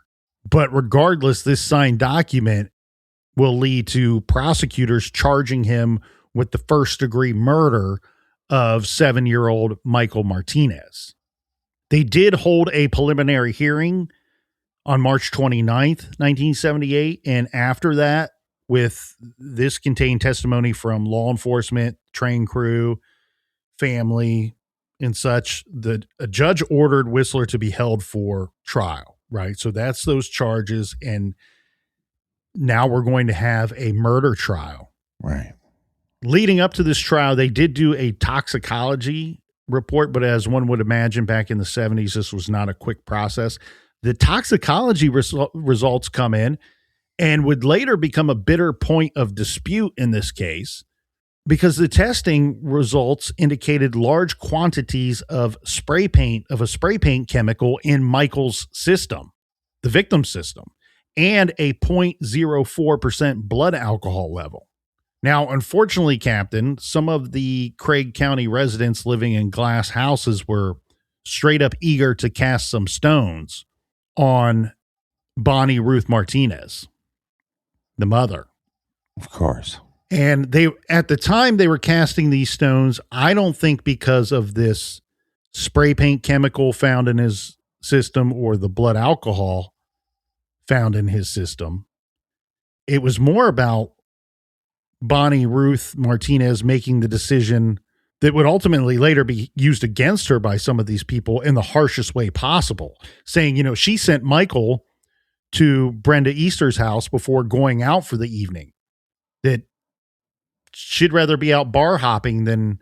But regardless, this signed document will lead to prosecutors charging him with the first-degree murder of 7-year-old Michael Martinez. They did hold a preliminary hearing on March 29th, 1978, and after that, with this contained testimony from law enforcement, train crew, family, and such, a judge ordered Whistler to be held for trial, right? So that's those charges, and now we're going to have a murder trial. Right. Leading up to this trial, they did do a toxicology report, but as one would imagine back in the 70s, this was not a quick process. The toxicology results come in and would later become a bitter point of dispute in this case because the testing results indicated large quantities of a spray paint chemical in Michael's system, the victim's system, and a 0.04% blood alcohol level. Now, unfortunately, Captain, some of the Craig County residents living in glass houses were straight up eager to cast some stones on Bonnie Ruth Martinez, the mother. Of course. And at the time they were casting these stones, I don't think because of this spray paint chemical found in his system or the blood alcohol found in his system. It was more about Bonnie Ruth Martinez making the decision that would ultimately later be used against her by some of these people in the harshest way possible, saying, she sent Michael to Brenda Easter's house before going out for the evening, that she'd rather be out bar hopping than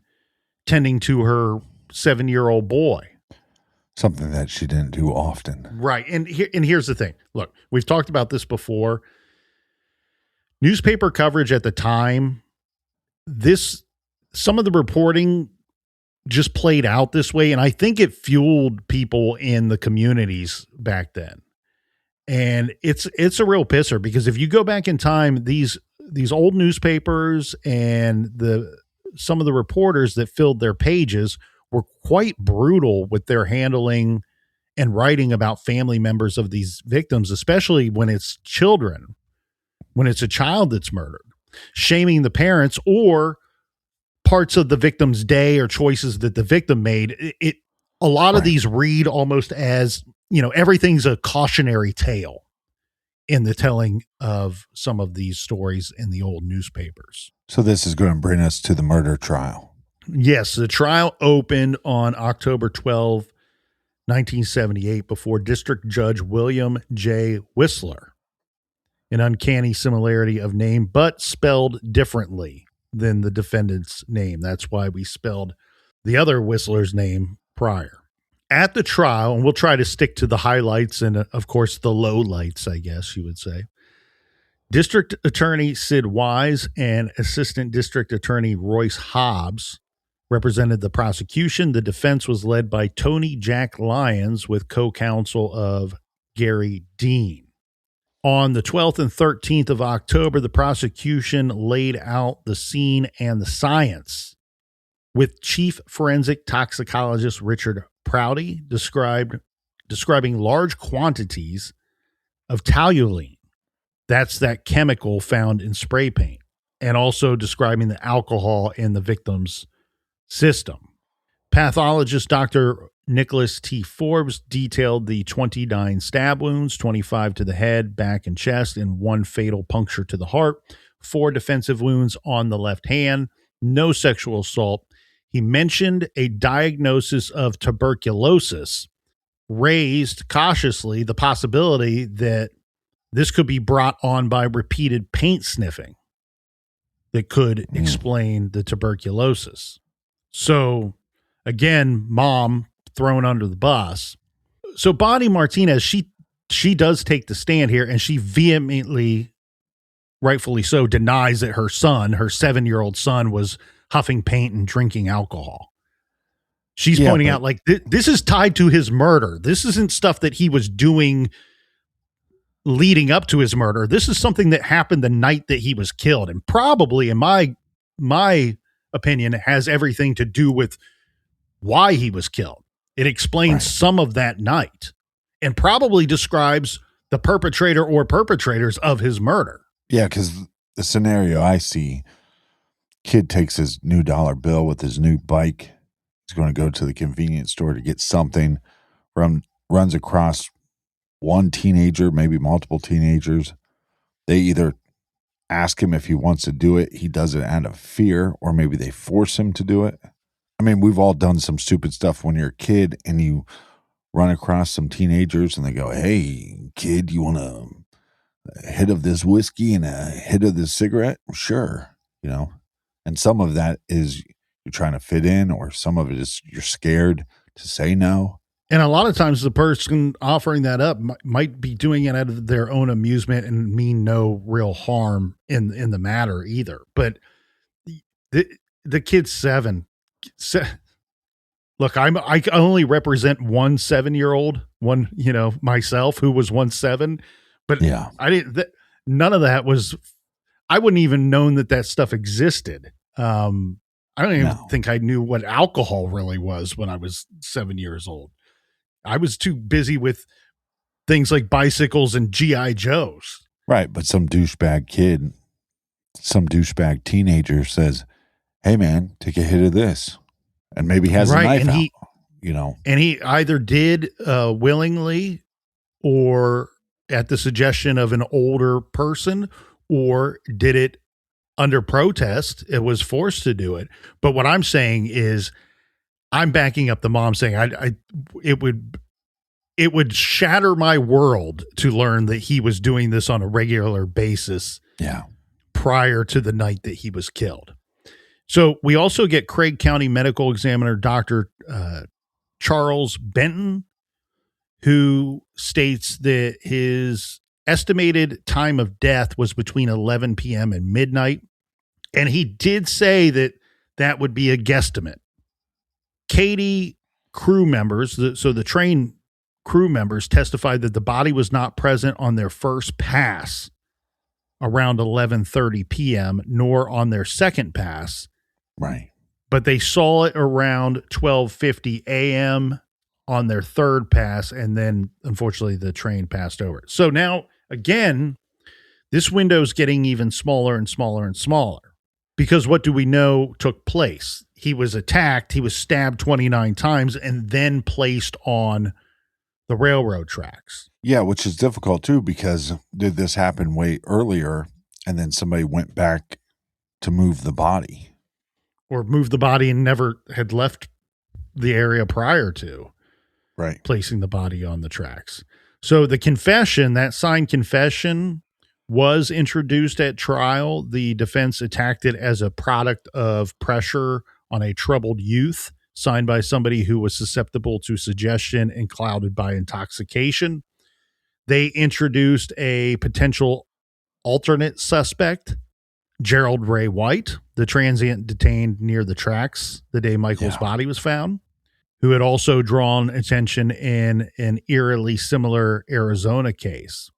tending to her 7-year-old boy. Something that she didn't do often. Right. And here's the thing. Look, we've talked about this before. Newspaper coverage at the time, some of the reporting just played out this way, and I think it fueled people in the communities back then. And it's a real pisser because if you go back in time, these old newspapers and some of the reporters that filled their pages were quite brutal with their handling and writing about family members of these victims, especially when it's children. When it's a child that's murdered, shaming the parents or parts of the victim's day or choices that the victim made. A lot of these read almost as, everything's a cautionary tale in the telling of some of these stories in the old newspapers. So this is going to bring us to the murder trial. Yes, the trial opened on October 12, 1978 before District Judge William J. Whistler. An uncanny similarity of name, but spelled differently than the defendant's name. That's why we spelled the other Whistler's name prior. At the trial, and we'll try to stick to the highlights and, of course, the lowlights, I guess you would say. District Attorney Sid Wise and Assistant District Attorney Royce Hobbs represented the prosecution. The defense was led by Tony Jack Lyons with co-counsel of Gary Dean. On the 12th and 13th of October, the prosecution laid out the scene and the science with Chief Forensic Toxicologist Richard Prouty describing large quantities of toluene. That's that chemical found in spray paint, and also describing the alcohol in the victim's system. Pathologist Dr. Nicholas T. Forbes detailed the 29 stab wounds, 25 to the head, back, and chest, and 1 fatal puncture to the heart, 4 defensive wounds on the left hand, no sexual assault. He mentioned a diagnosis of tuberculosis, raised cautiously the possibility that this could be brought on by repeated paint sniffing that could explain the tuberculosis. So, again, mom thrown under the bus. So Bonnie Martinez, she does take the stand here, and she vehemently, rightfully so, denies that her son, her 7-year-old son, was huffing paint and drinking alcohol. She's pointing out, like, this is tied to his murder. This isn't stuff that he was doing leading up to his murder. This is something that happened the night that he was killed, and probably, in my opinion, has everything to do with why he was killed. It explains some of that night and probably describes the perpetrator or perpetrators of his murder. Yeah, because the scenario I see, kid takes his new dollar bill with his new bike. He's going to go to the convenience store to get something, runs across one teenager, maybe multiple teenagers. They either ask him if he wants to do it, he does it out of fear, or maybe they force him to do it. I mean, we've all done some stupid stuff when you're a kid and you run across some teenagers and they go, "Hey, kid, you want a hit of this whiskey and a hit of this cigarette?" Sure, you know. And some of that is you're trying to fit in, or some of it is you're scared to say no. And a lot of times the person offering that up might be doing it out of their own amusement and mean no real harm in the matter either. But the kid's 7. Look, I only represent one 7-year-old, myself who was once 7, but yeah, none of that was, I wouldn't even known that stuff existed. I don't even think I knew what alcohol really was when I was 7 years old. I was too busy with things like bicycles and G.I. Joes. Right. But some douchebag kid, some douchebag teenager says, "Hey man, take a hit of this." And maybe has a knife out, And he either did willingly or at the suggestion of an older person, or did it under protest. It was forced to do it. But what I'm saying is I'm backing up the mom saying it would shatter my world to learn that he was doing this on a regular basis prior to the night that he was killed. So we also get Craig County Medical Examiner Dr. Charles Benton, who states that his estimated time of death was between 11 p.m. and midnight. And he did say that would be a guesstimate. Katie crew members, so the train crew members testified that the body was not present on their first pass around 11:30 p.m., nor on their second pass. Right. But they saw it around 12:50 a.m. on their third pass, and then, unfortunately, the train passed over. So now, again, this window is getting even smaller and smaller and smaller. Because what do we know took place? He was attacked, he was stabbed 29 times, and then placed on the railroad tracks. Yeah, which is difficult too, because did this happen way earlier and then somebody went back to move the body? Or moved the body and never had left the area prior to placing the body on the tracks. So the confession, that signed confession, was introduced at trial. The defense attacked it as a product of pressure on a troubled youth, signed by somebody who was susceptible to suggestion and clouded by intoxication. They introduced a potential alternate suspect, Gerald Ray White, the transient detained near the tracks the day Michael's body was found, who had also drawn attention in an eerily similar Arizona case.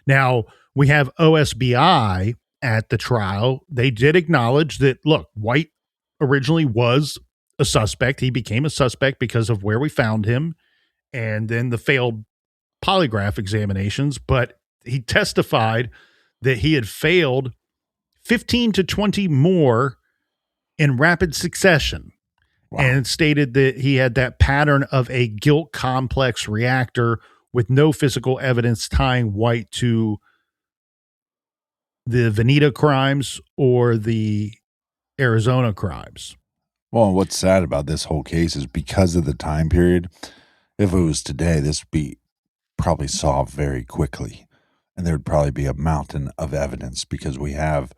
Now, we have OSBI at the trial. They did acknowledge that, look, White originally was a suspect. He became a suspect because of where we found him and then the failed polygraph examinations. But he testified that he had failed 15 to 20 more in rapid succession. Wow. And stated that he had that pattern of a guilt complex reactor with no physical evidence tying White to the Veneta crimes or the Arizona crimes. Well, what's sad about this whole case is because of the time period, if it was today, this would be probably solved very quickly. And there would probably be a mountain of evidence because we have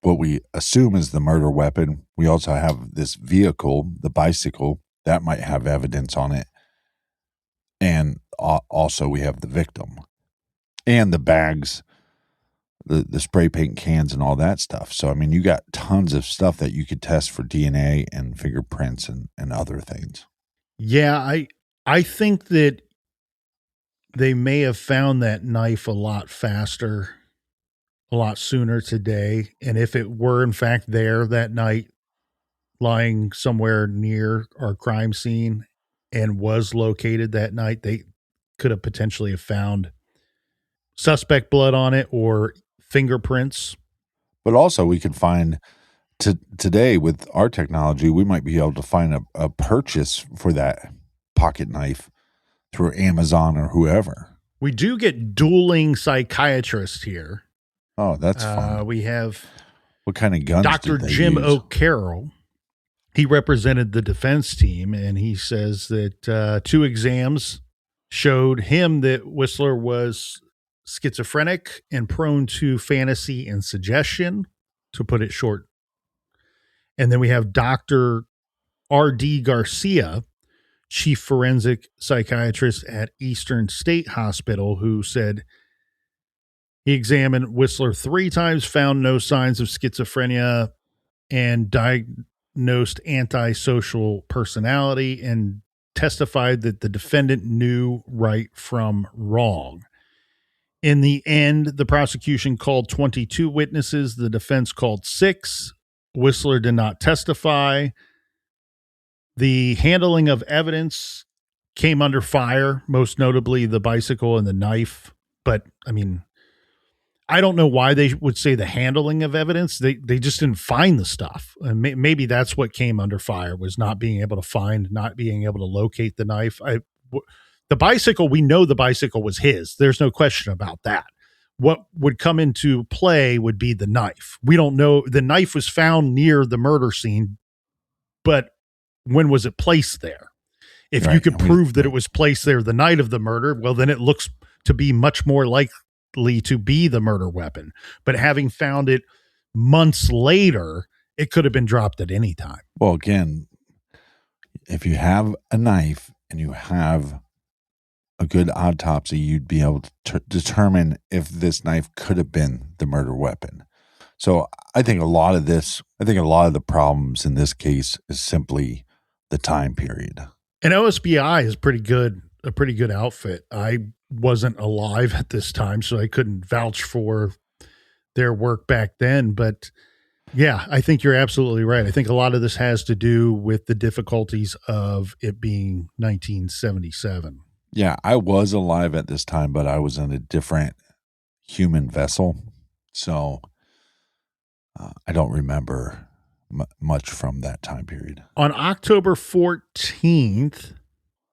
what we assume is the murder weapon. We also have this vehicle, the bicycle, that might have evidence on it. And also we have the victim and the bags, the spray paint cans and all that stuff. So, I mean, you got tons of stuff that you could test for DNA and fingerprints and other things. Yeah, I think that they may have found that knife a lot faster, a lot sooner today. And if it were in fact there that night, lying somewhere near our crime scene, and was located that night. They could have potentially have found suspect blood on it or fingerprints. But also we could find today with our technology, we might be able to find a purchase for that pocket knife through Amazon or whoever. We do get dueling psychiatrists here. Oh, that's fun. We have what kind of guns? Dr. did they Jim use? O'Carroll. He represented the defense team, and he says that 2 exams showed him that Whistler was schizophrenic and prone to fantasy and suggestion, to put it short. And then we have Dr. R.D. Garcia, chief forensic psychiatrist at Eastern State Hospital, who said he examined Whistler 3 times, found no signs of schizophrenia, and diagnosed antisocial personality, and testified that the defendant knew right from wrong. In the end, the prosecution called 22 witnesses. The defense called 6. Whistler did not testify. The handling of evidence came under fire, most notably the bicycle and the knife. But, I mean, I don't know why they would say the handling of evidence. They just didn't find the stuff. And maybe that's what came under fire, was not being able to find, not being able to locate the knife. The bicycle, we know the bicycle was his. There's no question about that. What would come into play would be the knife. We don't know. The knife was found near the murder scene, but when was it placed there? If you could prove that it was placed there the night of the murder, well, then it looks to be much more likely to be the murder weapon. But having found it months later, it could have been dropped at any time. Well, again, if you have a knife and you have a good autopsy, you'd be able to determine if this knife could have been the murder weapon. So I think a lot of the problems in this case is simply the time period. And OSBI is a pretty good outfit. I wasn't alive at this time, so I couldn't vouch for their work back then. But yeah, I think you're absolutely right. I think a lot of this has to do with the difficulties of it being 1977. Yeah, I was alive at this time, but I was in a different human vessel. So I don't remember much from that time period. On October 14th,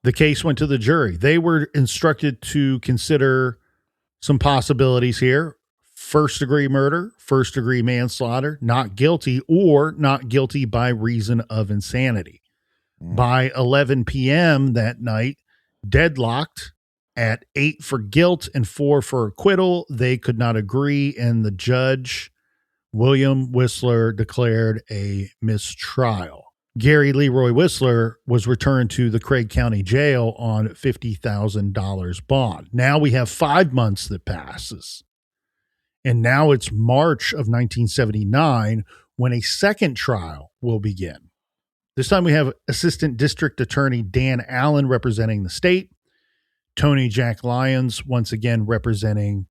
the case went to the jury. They were instructed to consider some possibilities here: first-degree murder, first-degree manslaughter, not guilty, or not guilty by reason of insanity. By 11 p.m. that night, deadlocked at 8 for guilt and 4 for acquittal. They could not agree, and the judge, William Whistler, declared a mistrial. Gary Leroy Whistler was returned to the Craig County Jail on $50,000 bond. Now we have 5 months that passes, and now it's March of 1979 when a second trial will begin. This time we have Assistant District Attorney Dan Allen representing the state, Tony Jack Lyons once again representing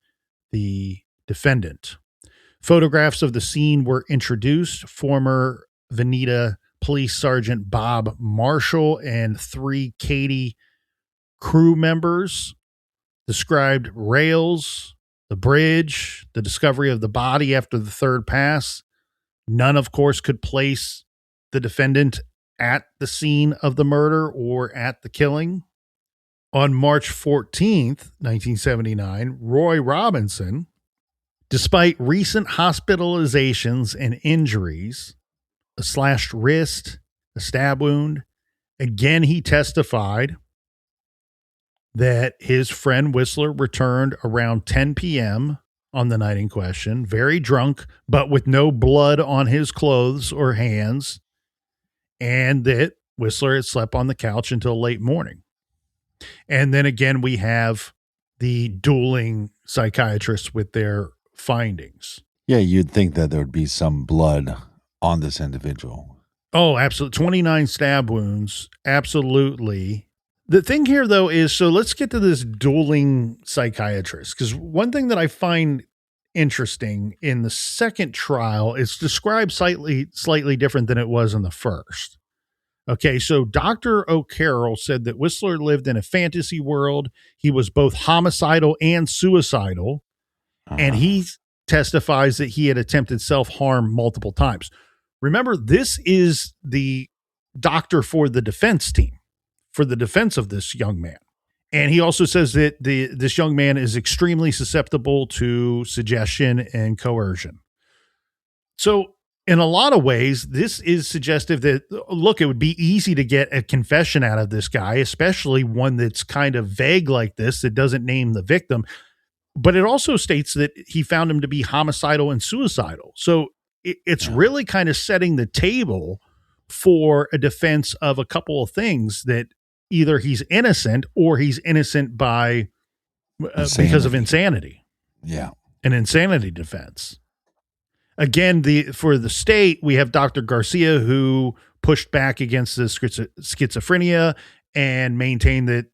the defendant. Photographs of the scene were introduced. Former Veneta Police Sergeant Bob Marshall and 3 Katy crew members described rails, the bridge, the discovery of the body after the third pass. None, of course, could place the defendant at the scene of the murder or at the killing. On March 14th, 1979, Roy Robinson, despite recent hospitalizations and injuries, a slashed wrist, a stab wound, again, he testified that his friend Whistler returned around 10 p.m. on the night in question, very drunk, but with no blood on his clothes or hands, and that Whistler had slept on the couch until late morning. And then again, we have the dueling psychiatrists with their findings. Yeah, you'd think that there would be some blood on this individual. Oh, absolutely. 29 stab wounds. Absolutely. The thing here, though, is, so let's get to this dueling psychiatrist, because one thing that I find interesting in the second trial is described slightly different than it was in the first. Okay, so Dr. O'Carroll said that Whistler lived in a fantasy world. He was both homicidal and suicidal, and he testifies that he had attempted self-harm multiple times. Remember, this is the doctor for the defense team, for the defense of this young man. And he also says that this young man is extremely susceptible to suggestion and coercion. So in a lot of ways, this is suggestive that, look, it would be easy to get a confession out of this guy, especially one that's kind of vague like this, that doesn't name the victim. But it also states that he found him to be homicidal and suicidal. So it's really kind of setting the table for a defense of a couple of things, that either he's innocent or he's innocent by because of insanity. Yeah. An insanity defense. Again, for the state, we have Dr. Garcia, who pushed back against the schizophrenia and maintained that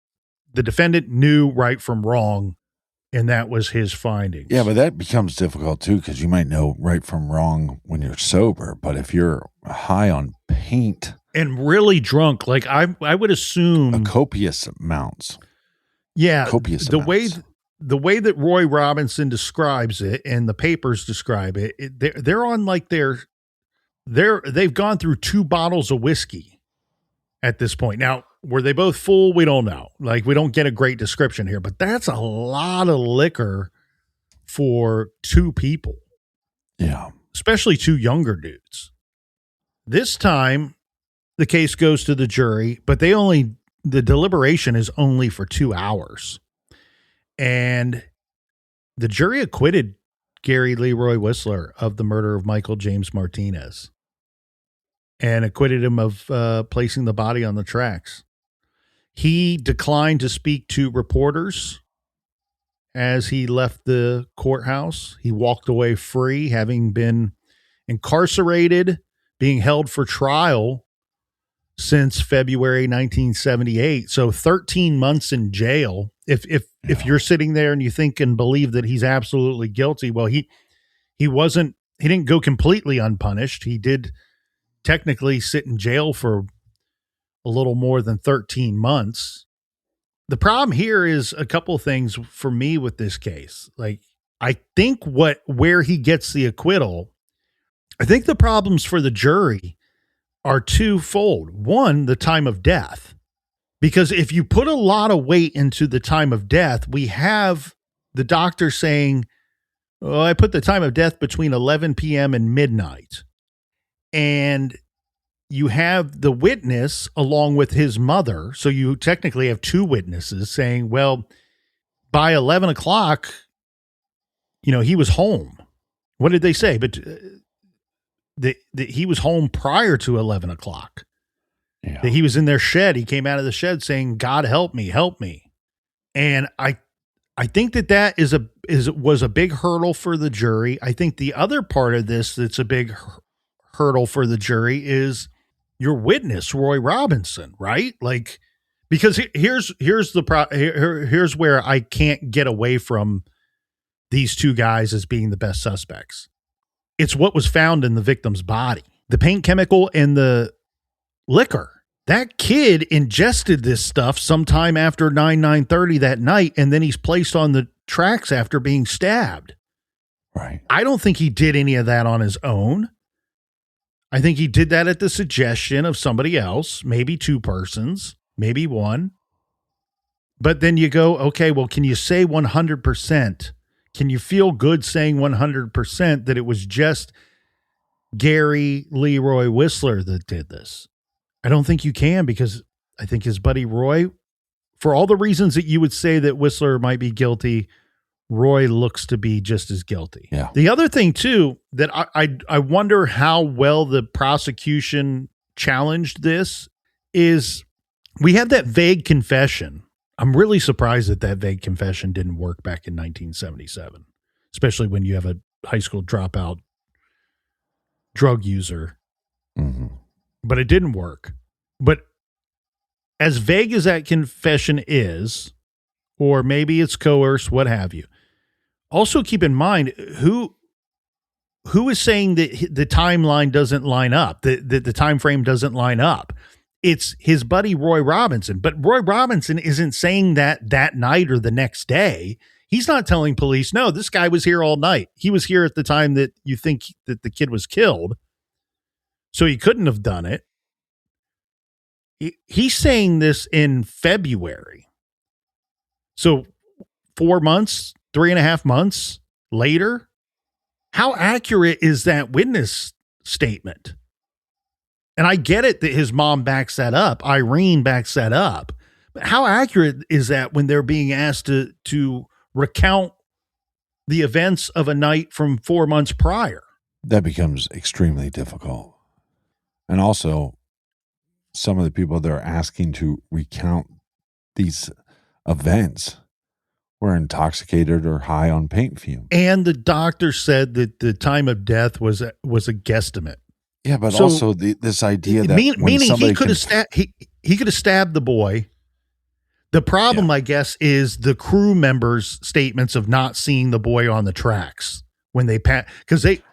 the defendant knew right from wrong, and that was his findings. Yeah, but that becomes difficult too, because you might know right from wrong when you're sober, but if you're high on paint and really drunk, like I would assume copious amounts. Yeah, copious the amounts. The way that Roy Robinson describes it and the papers describe it, they're on like they've gone through 2 bottles of whiskey at this point. Now, were they both full? We don't know. Like, we don't get a great description here, but that's a lot of liquor for 2 people. Yeah. Especially 2 younger dudes. This time, the case goes to the jury, but the deliberation is only for 2 hours. And the jury acquitted Gary Leroy Whistler of the murder of Michael James Martinez and acquitted him of placing the body on the tracks. He declined to speak to reporters as he left the courthouse. He walked away free, having been incarcerated, being held for trial since February 1978. So 13 months in jail. If you're sitting there and you think and believe that he's absolutely guilty, well, he didn't go completely unpunished. He did technically sit in jail for a little more than 13 months. The problem here is a couple of things for me with this case. Like, I think where he gets the acquittal, I think the problems for the jury are twofold. One, the time of death. Because if you put a lot of weight into the time of death, we have the doctor saying, oh, I put the time of death between 11 p.m. and midnight. And you have the witness along with his mother. So you technically have 2 witnesses saying, well, by 11 o'clock, he was home. What did they say? But that he was home prior to 11 o'clock. Yeah. That he was in their shed. He came out of the shed saying, God, help me, help me. And I think that was a big hurdle for the jury. I think the other part of this that's a big hurdle for the jury is your witness, Roy Robinson, right? Like, because here's where I can't get away from these 2 guys as being the best suspects. It's what was found in the victim's body, the paint chemical and the liquor. That kid ingested this stuff sometime after 9:30 that night, and then he's placed on the tracks after being stabbed. Right. I don't think he did any of that on his own. I think he did that at the suggestion of somebody else, maybe 2 persons, maybe 1. But then you go, okay, well, can you say 100%? Can you feel good saying 100% that it was just Gary Leroy Whistler that did this? I don't think you can, because I think his buddy Roy, for all the reasons that you would say that Whistler might be guilty, Roy looks to be just as guilty. Yeah. The other thing, too, that I wonder how well the prosecution challenged this is we have that vague confession. I'm really surprised that vague confession didn't work back in 1977, especially when you have a high school dropout drug user. Mm-hmm. But it didn't work. But as vague as that confession is, or maybe it's coerced, what have you, also keep in mind who is saying that the timeline doesn't line up, that the time frame doesn't line up. it's his buddy Roy Robinson. But Roy Robinson isn't saying that night or the next day. He's not telling police, no, this guy was here all night. He was here at the time that you think that the kid was killed. So he couldn't have done it. He's saying this in February. So 4 months, 3.5 months later, how accurate is that witness statement? And I get it that his mom backs that up. Irene backs that up. But how accurate is that when they're being asked to recount the events of a night from 4 months prior? That becomes extremely difficult. And also, some of the people that are asking to recount these events were intoxicated or high on paint fumes. And the doctor said that the time of death was a guesstimate. Yeah, but so, also this idea that meaning he could have he could have stabbed the boy. The problem, I guess, is the crew members' statements of not seeing the boy on the tracks when they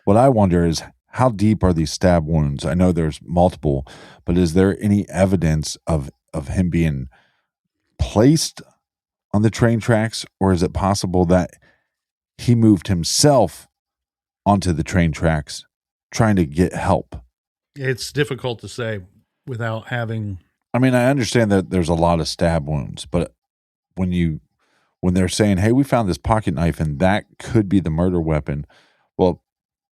What I wonder is, how deep are these stab wounds? I know there's multiple, but is there any evidence of him being placed on the train tracks, or is it possible that he moved himself onto the train tracks trying to get help? It's difficult to say without having. I mean, I understand that there's a lot of stab wounds, but when they're saying, hey, we found this pocket knife and that could be the murder weapon, well,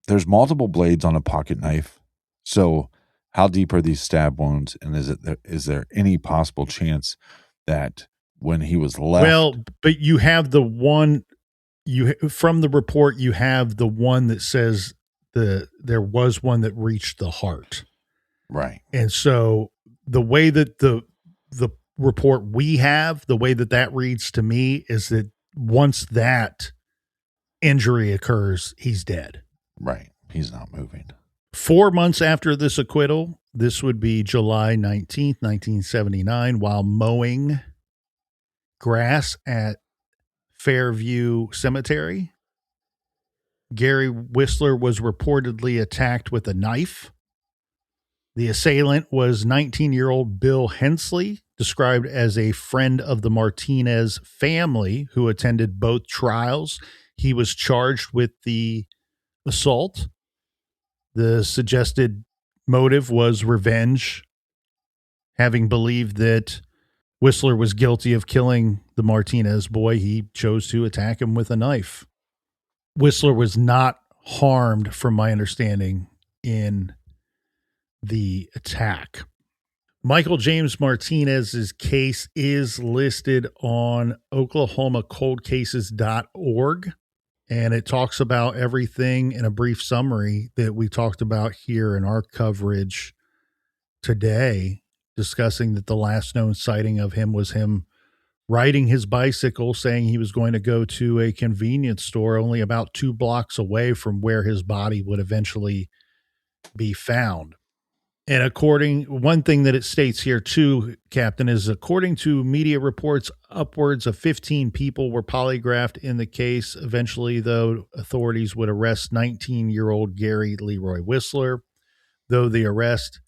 there's multiple blades on a pocket knife. So how deep are these stab wounds? And is there any possible chance that when he was left? Well, but you have the one from the report, you have the one that says there was one that reached the heart. Right. And so the way that the report we have, the way that reads to me is that once that injury occurs, he's dead. Right. He's not moving. 4 months after this acquittal, this would be July 19th, 1979, while mowing grass at Fairview Cemetery, Gary Whistler was reportedly attacked with a knife. The assailant was 19-year-old Bill Hensley, described as a friend of the Martinez family who attended both trials. He was charged with the assault. The suggested motive was revenge, having believed that Whistler was guilty of killing the Martinez boy. He chose to attack him with a knife. Whistler was not harmed, from my understanding, in the attack. Michael James Martinez's case is listed on oklahomacoldcases.org, and it talks about everything in a brief summary that we talked about here in our coverage today, discussing that the last known sighting of him was him riding his bicycle, saying he was going to go to a convenience store only about 2 blocks away from where his body would eventually be found. And one thing that it states here too, Captain, is according to media reports, upwards of 15 people were polygraphed in the case. Eventually, though, authorities would arrest 19-year-old Gary Leroy Whistler, though the arrest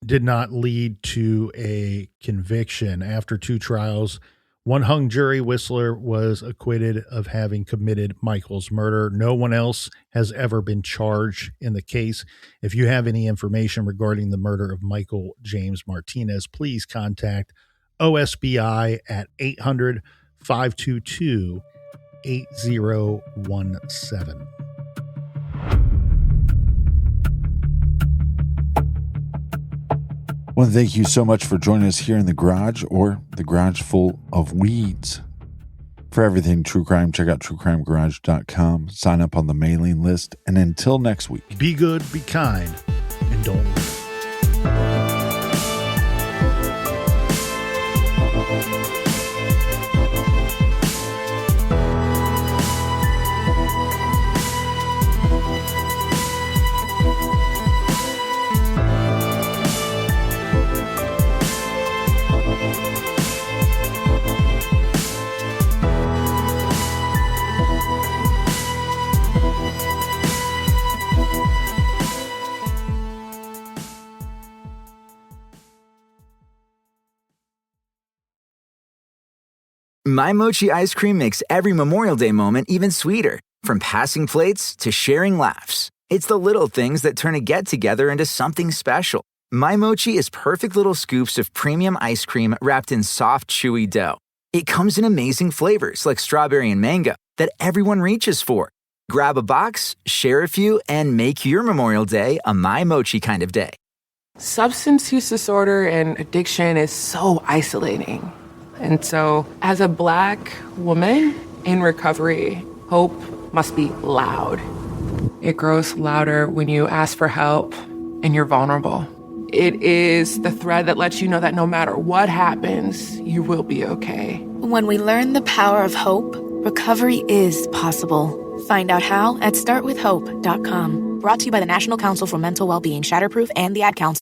did not lead to a conviction. After 2 trials, one hung jury, Whistler was acquitted of having committed Michael's murder. No one else has ever been charged in the case. If you have any information regarding the murder of Michael James Martinez, please contact OSBI at 800-522-8017. Well, thank you so much for joining us here in the garage, or the garage full of weeds. For everything true crime, check out truecrimegarage.com. Sign up on the mailing list. And until next week, be good, be kind, and don't leave. My Mochi ice cream makes every Memorial Day moment even sweeter. From passing plates to sharing laughs. It's the little things that turn a get-together into something special. My Mochi is perfect little scoops of premium ice cream wrapped in soft, chewy dough. It comes in amazing flavors like strawberry and mango that everyone reaches for. Grab a box, share a few, and make your Memorial Day a My Mochi kind of day. Substance use disorder and addiction is so isolating. And so, as a Black woman in recovery, hope must be loud. It grows louder when you ask for help and you're vulnerable. It is the thread that lets you know that no matter what happens, you will be okay. When we learn the power of hope, recovery is possible. Find out how at startwithhope.com. Brought to you by the National Council for Mental Wellbeing, Shatterproof, and the Ad Council.